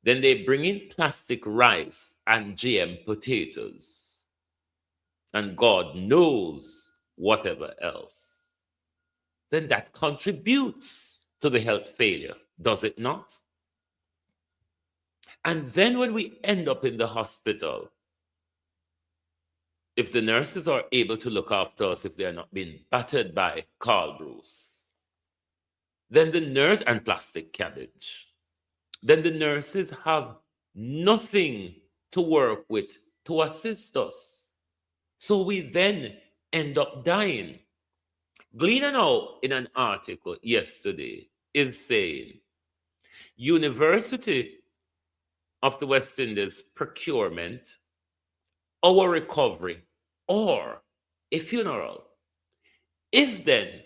then they bring in plastic rice and GM potatoes, and God knows whatever else. Then that contributes to the health failure, does it not? And then when we end up in the hospital, if the nurses are able to look after us, if they're not being battered by Carl Bruce, then the nurse and plastic cabbage, then the nurses have nothing to work with to assist us. So we then end up dying. Gleaner now in an article yesterday is saying University of the West Indies procurement, our recovery, or a funeral. Is then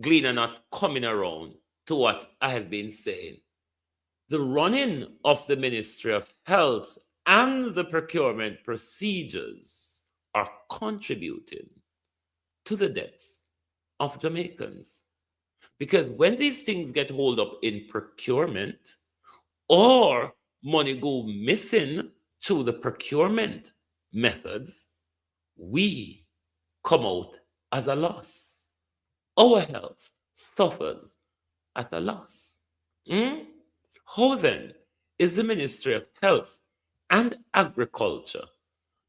Gleaner not coming around to what I have been saying? The running of the Ministry of Health and the procurement procedures are contributing to the deaths of Jamaicans. Because when these things get hold up in procurement, or money go missing through the procurement methods, we come out as a loss. Our health suffers at a loss. How then is the Ministry of Health and Agriculture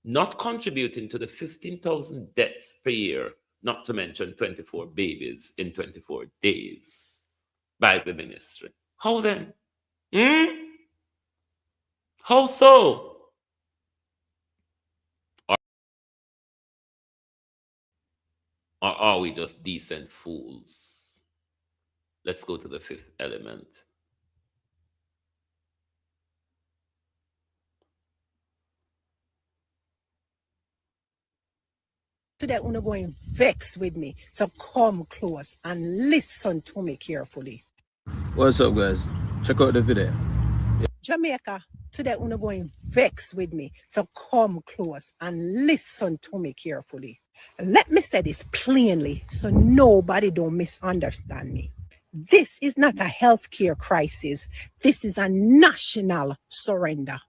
not contributing to the 15,000 deaths per year, not to mention 24 babies in 24 days by the ministry? How then? How so? Or are we just decent fools? Let's go to the fifth element. Today, you're going vex with me, so come close and listen to me carefully. What's up, guys? Check out the video. Jamaica, today you're going vex with me, so come close and listen to me carefully. Let me say this plainly so nobody don't misunderstand me. This is not a healthcare crisis. This is a national surrender.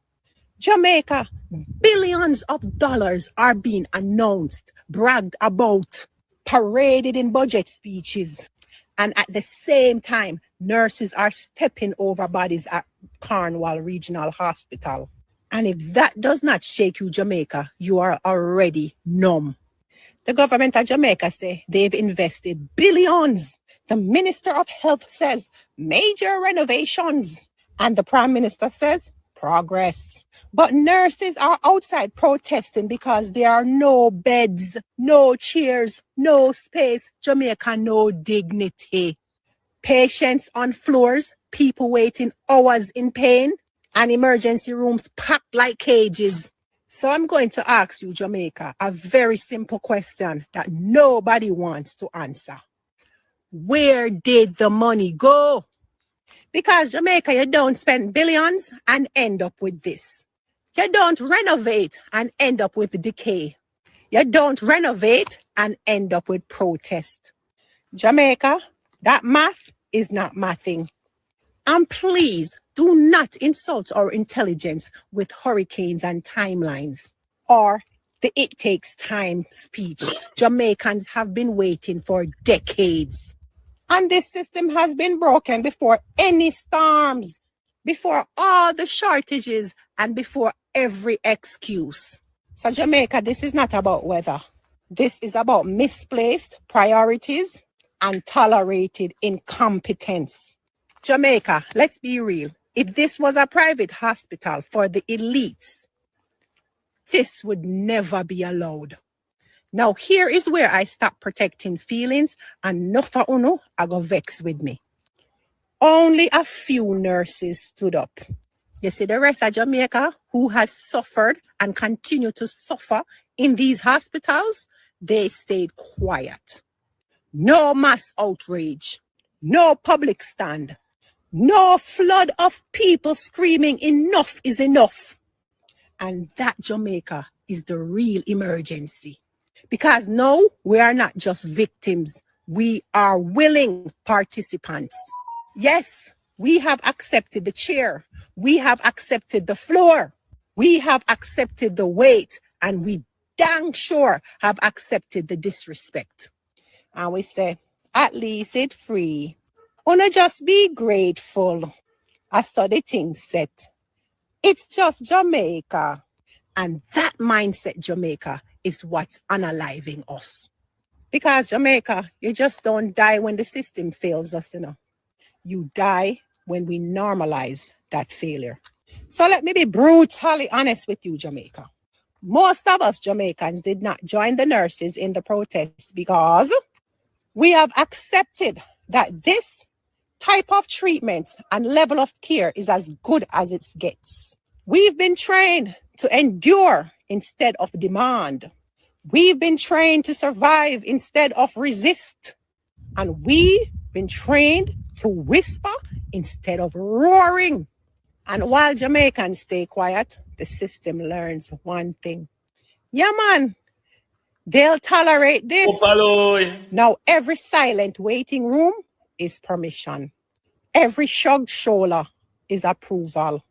Jamaica, billions of dollars are being announced, bragged about, paraded in budget speeches. And at the same time, nurses are stepping over bodies at Cornwall Regional Hospital. And if that does not shake you, Jamaica, you are already numb. The government of Jamaica say they've invested billions. The Minister of Health says major renovations. And the Prime Minister says, progress. But nurses are outside protesting because there are no beds, no chairs, no space. Jamaica, no dignity. Patients on floors, people waiting hours in pain, and emergency rooms packed like cages. So I'm going to ask you, Jamaica, a very simple question that nobody wants to answer. Where did the money go? Because Jamaica, you don't spend billions and end up with this. You don't renovate and end up with decay. You don't renovate and end up with protest. Jamaica, that math is not mathing. And please do not insult our intelligence with hurricanes and timelines or the it takes time speech. Jamaicans have been waiting for decades. And this system has been broken before any storms, before all the shortages, and before every excuse. So Jamaica, this is not about weather. This is about misplaced priorities and tolerated incompetence. Jamaica, let's be real. If this was a private hospital for the elites, this would never be allowed. Now, here is where I stop protecting feelings and no for uno I go vex with me. Only a few nurses stood up. You see, the rest of Jamaica who has suffered and continue to suffer in these hospitals, they stayed quiet. No mass outrage, no public stand, no flood of people screaming enough is enough. And that, Jamaica, is the real emergency. Because now we are not just victims, we are willing participants. Yes, we have accepted the chair, we have accepted the floor, we have accepted the weight, and we dang sure have accepted the disrespect. And we say, at least it's free. Wanna just be grateful. I saw the thing set. It's just Jamaica. And that mindset, Jamaica, is what's unaliving us. Because Jamaica, you just don't die when the system fails us, you know. You die when we normalize that failure. So let me be brutally honest with you, Jamaica. Most of us Jamaicans did not join the nurses in the protests because we have accepted that this type of treatment and level of care is as good as it gets. We've been trained to endure instead of demand. We've been trained to survive instead of resist. And we've been trained to whisper instead of roaring. And while Jamaicans stay quiet, the system learns one thing. Yeah, man, they'll tolerate this. Now, every silent waiting room is permission. Every shrugged shoulder is approval.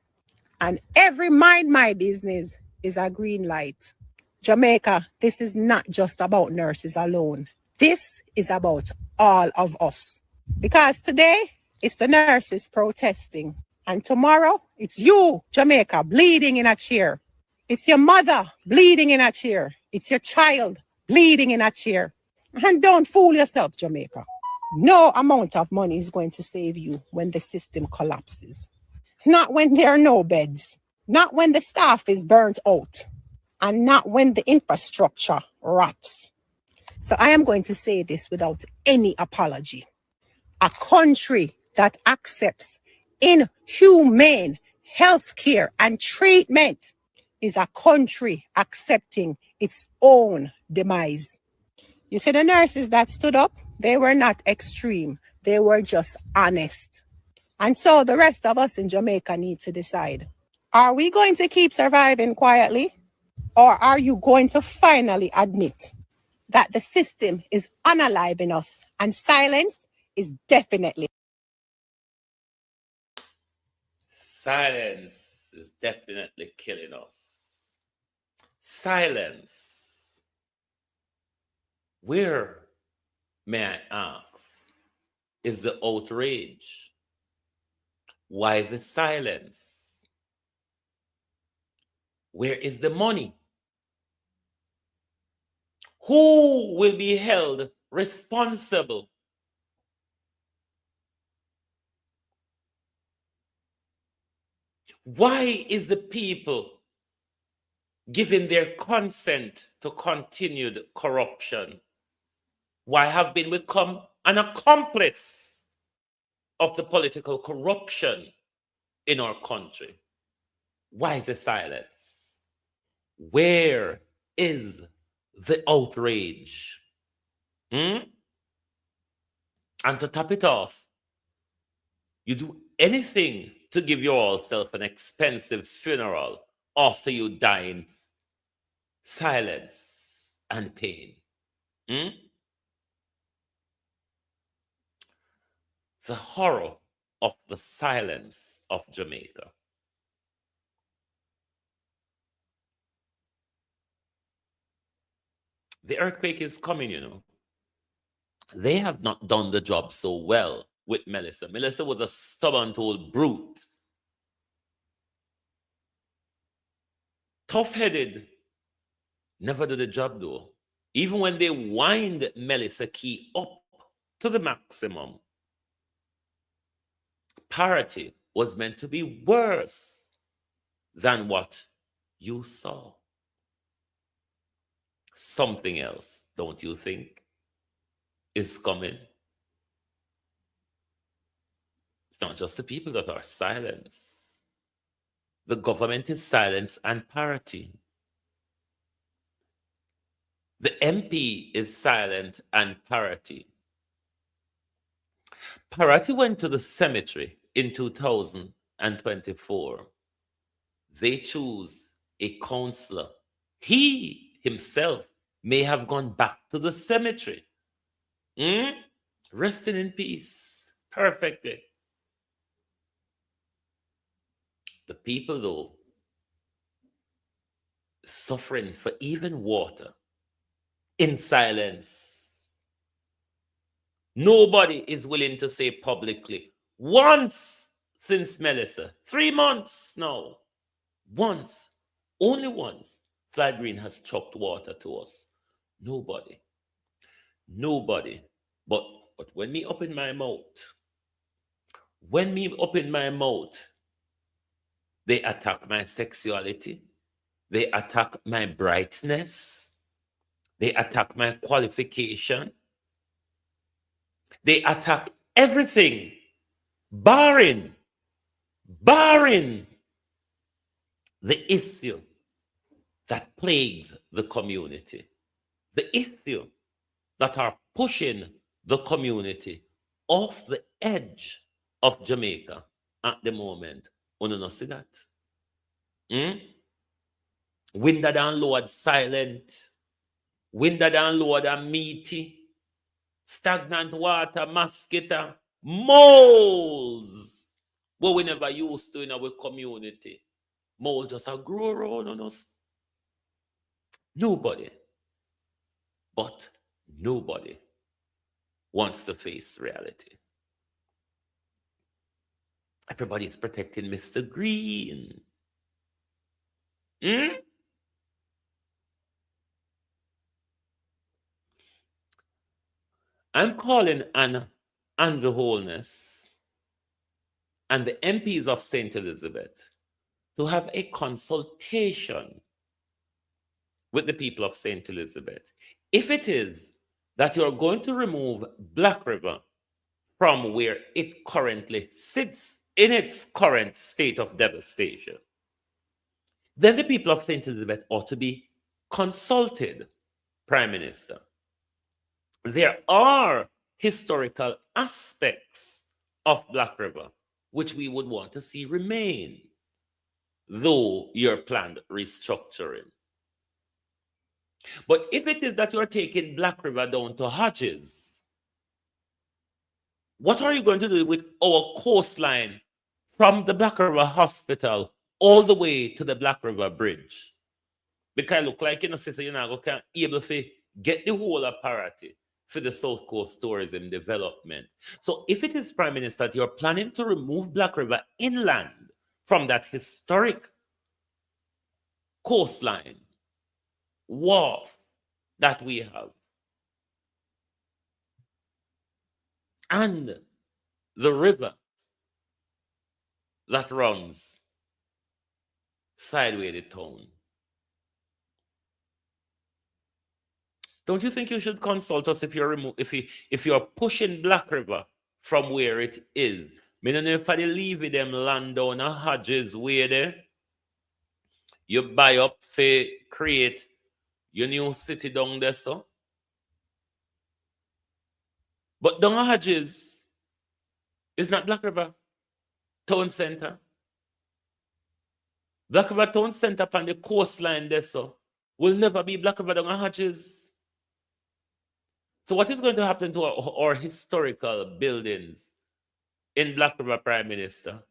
And every mind my business is a green light. Jamaica, this is not just about nurses alone. This is about all of us. Because today, it's the nurses protesting. And tomorrow, it's you, Jamaica, bleeding in a chair. It's your mother bleeding in a chair. It's your child bleeding in a chair. And don't fool yourself, Jamaica. No amount of money is going to save you when the system collapses. Not when there are no beds, not when the staff is burnt out, and not when the infrastructure rots. So I am going to say this without any apology. A country that accepts inhumane health care and treatment is a country accepting its own demise. You see, the nurses that stood up, they were not extreme. They were just honest. And so the rest of us in Jamaica need to decide, are we going to keep surviving quietly? Or are you going to finally admit that the system is unaliving us and silence is definitely? Silence is definitely killing us. Silence. Where, may I ask, is the outrage? Why the silence? Where is the money? Who will be held responsible? Why is the people giving their consent to continued corruption? Why have been become an accomplice of the political corruption in our country? Why the silence? Where is the outrage? And to top it off, you do anything to give yourself an expensive funeral after you die in silence and pain. The horror of the silence of Jamaica. The earthquake is coming, you know. They have not done the job so well with Melissa. Melissa was a stubborn old brute. Tough-headed, never did the job though. Even when they wind Melissa Key up to the maximum, parity was meant to be worse than what you saw. Something else, don't you think, is coming? It's not just the people that are silenced. The government is silent and parity. The MP is silent and parity. Parity went to the cemetery in 2024. They choose a councillor. He himself may have gone back to the cemetery. Resting in peace. Perfectly. The people, though, suffering for even water in silence. Nobody is willing to say publicly, once since Melissa, 3 months now, once, only once, Fly Green has chucked water to us. Nobody. Nobody. But when me open my mouth, they attack my sexuality. They attack my brightness. They attack my qualification. They attack everything, barring the issue that plagues the community, the issue that are pushing the community off the edge of Jamaica at the moment. You don't see that? Winder than Lord silent, winder than Lord and meaty, stagnant water, mosquito, moles. What we never used to in our community. Moles just grow around on us. Nobody wants to face reality. Everybody is protecting Mr. Green. I'm calling on Andrew Holness and the MPs of St. Elizabeth to have a consultation with the people of St. Elizabeth. If it is that you're going to remove Black River from where it currently sits in its current state of devastation, then the people of St. Elizabeth ought to be consulted, Prime Minister. There are historical aspects of Black River which we would want to see remain, though your planned restructuring. But if it is that you're taking Black River down to Hodges, what are you going to do with our coastline from the Black River Hospital all the way to the Black River Bridge? Because it look like, sister, you're not able to get the whole of parity for the South Coast tourism development. So if it is, Prime Minister, that you're planning to remove Black River inland from that historic coastline, wharf that we have, and the river that runs sideways the tone. Don't you think you should consult us if you're pushing Black River from where it is? I don't know if I leave them land down a Hodges way there. You buy up for create your new city down there, so. But down a Hodges is not Black River Town Center. Black River Town Center upon the coastline there, so will never be Black River down a Hodges. So what is going to happen to our historical buildings in Black River, Prime Minister?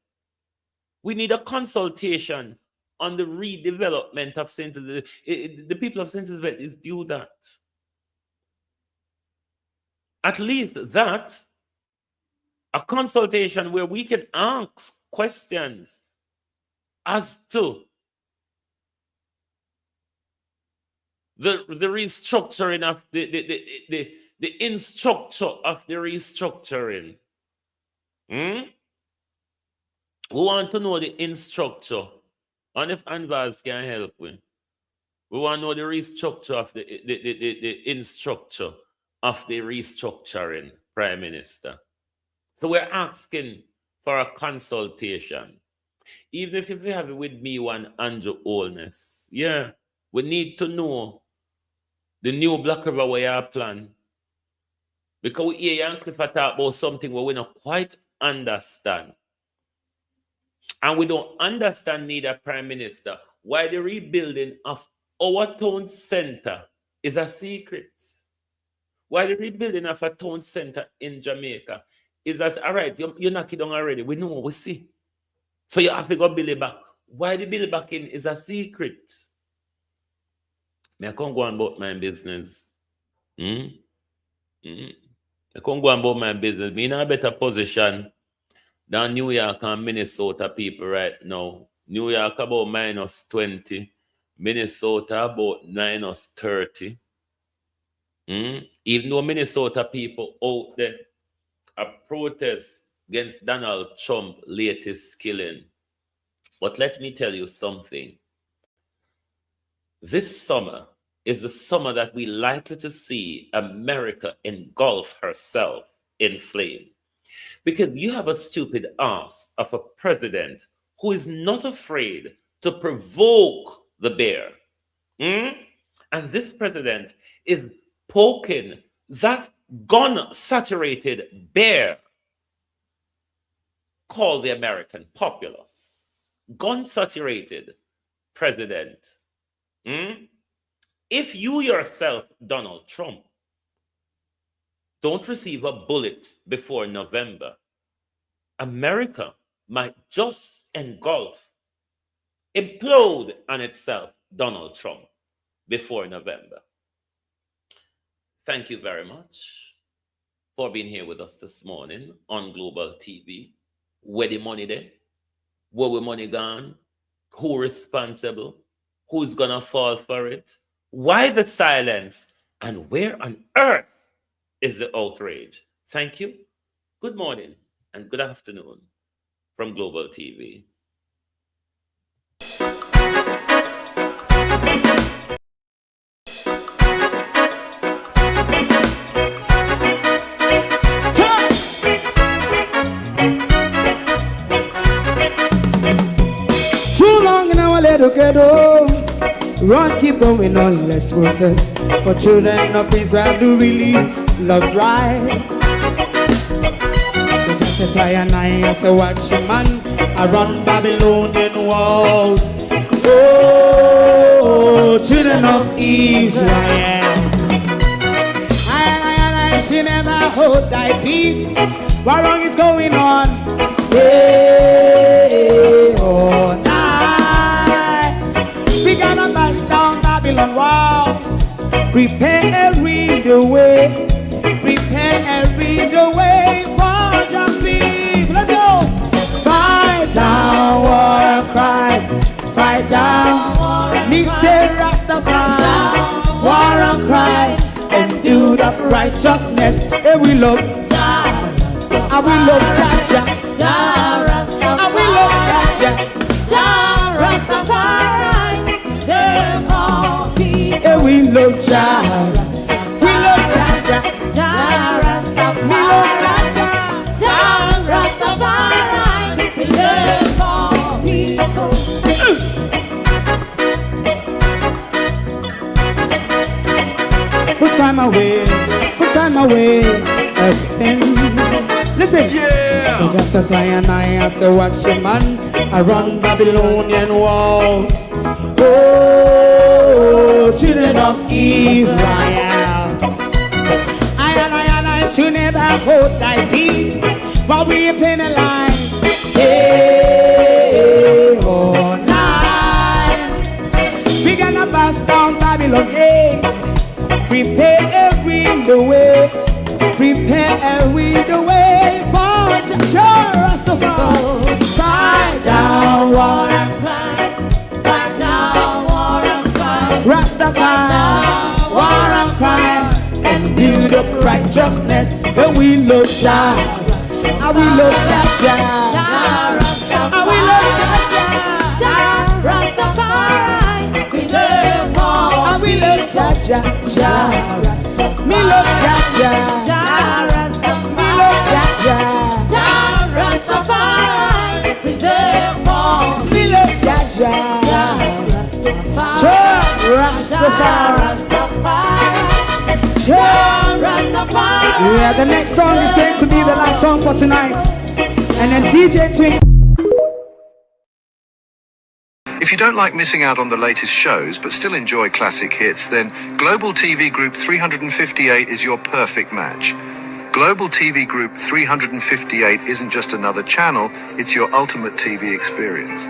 We need a consultation on the redevelopment of St. Elizabeth. The people of St. Elizabeth is due that. At least that, a consultation where we can ask questions as to the restructuring of the instructor of the restructuring. We want to know the instructor, and if Anvas can help with, we want to know the restructure of the instructor of the restructuring, Prime Minister. So we're asking for a consultation. Even if you have it with me, one Andrew Holness, yeah, we need to know the new Black River way our plan. Because we hear Young Cliff talk about something where we don't quite understand. And we don't understand neither, Prime Minister, why the rebuilding of our town center is a secret. Why the rebuilding of a town center in Jamaica is as, all right, you're knock it down already. We know what we see. So you have to go build it back. Why the build back in is a secret. I can't go on about my business. I can't go on about my business. I'm in a better position than New York and Minnesota people right now. New York about -20. Minnesota about -30. Even though Minnesota people out there are protest against Donald Trump's latest killing. But let me tell you something. This summer is the summer that we're likely to see America engulf herself in flame. Because you have a stupid ass of a president who is not afraid to provoke the bear. And this president is poking that gun-saturated bear called the American populace. Gun-saturated president. If you yourself, Donald Trump, don't receive a bullet before November, America might just engulf, implode on itself, Donald Trump, before November. Thank you very much for being here with us this morning on Global TV. Where the money there? Where the money gone? Who responsible? Who's gonna fall for it? Why the silence? And where on earth is the outrage? Thank you. Good morning and good afternoon from Global TV. Too long in our little ghetto, run keep going on, less process. For children of Israel do really love rights. So just as I and I as a watching man, I run Babylonian walls. Oh, children of Israel. I should never hold thy peace. What wrong is going on? Day or night. We gotta bust down Babylon walls. Prepare the way. Prepare the way for your people. Let's go. Fight down war cry. Fight down. Me say Rastafari. War and cry. And do the righteousness. And we love. And we love Jaja. And we love Jaja. Rastafari. But we love Jah. We love Jah, Jah. Jah Rastafari. We love Jah, Jah. Jah Rastafari. Preserve our people. Put time away again. Listen, yeah. Just as I as the watchman, I run Babylonian walls. Oh, children of Israel, I should never hold thy peace while we penalize. Hey, oh, night. We gonna bust down Babylon gates. Prepare the way. Prepare the way for Jah Rastafari. Fight down war and fight. Fight down war and fight. Rastafari, war and crime, and build up righteousness. And we love Jah. And we love Jah, Jah. And we love Jah, Jah. Jah Rastafari. Preserve all. And we love Jah, Jah, Jah. Me love Jah, Jah. Jah Rastafari. Me love Jah, Jah. Jah Rastafari. Preserve all. Me love Jah, Jah. Jah Rastafari. Jah Rastafari. Yeah, the next song is going to be the last song for tonight. And then DJ Twink. If you don't like missing out on the latest shows but still enjoy classic hits, then Global TV Group 358 is your perfect match. Global TV Group 358 isn't just another channel, it's your ultimate TV experience.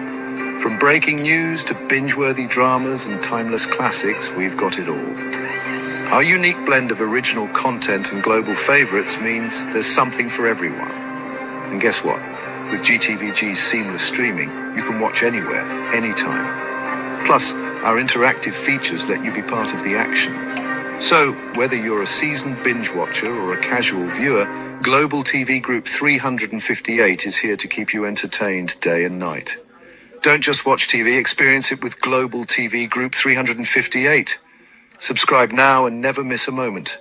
From breaking news to binge-worthy dramas and timeless classics, we've got it all. Our unique blend of original content and global favorites means there's something for everyone. And guess what? With GTVG's seamless streaming, you can watch anywhere, anytime. Plus, our interactive features let you be part of the action. So, whether you're a seasoned binge watcher or a casual viewer, Global TV Group 358 is here to keep you entertained day and night. Don't just watch TV, experience it with Global TV Group 358. Subscribe now and never miss a moment.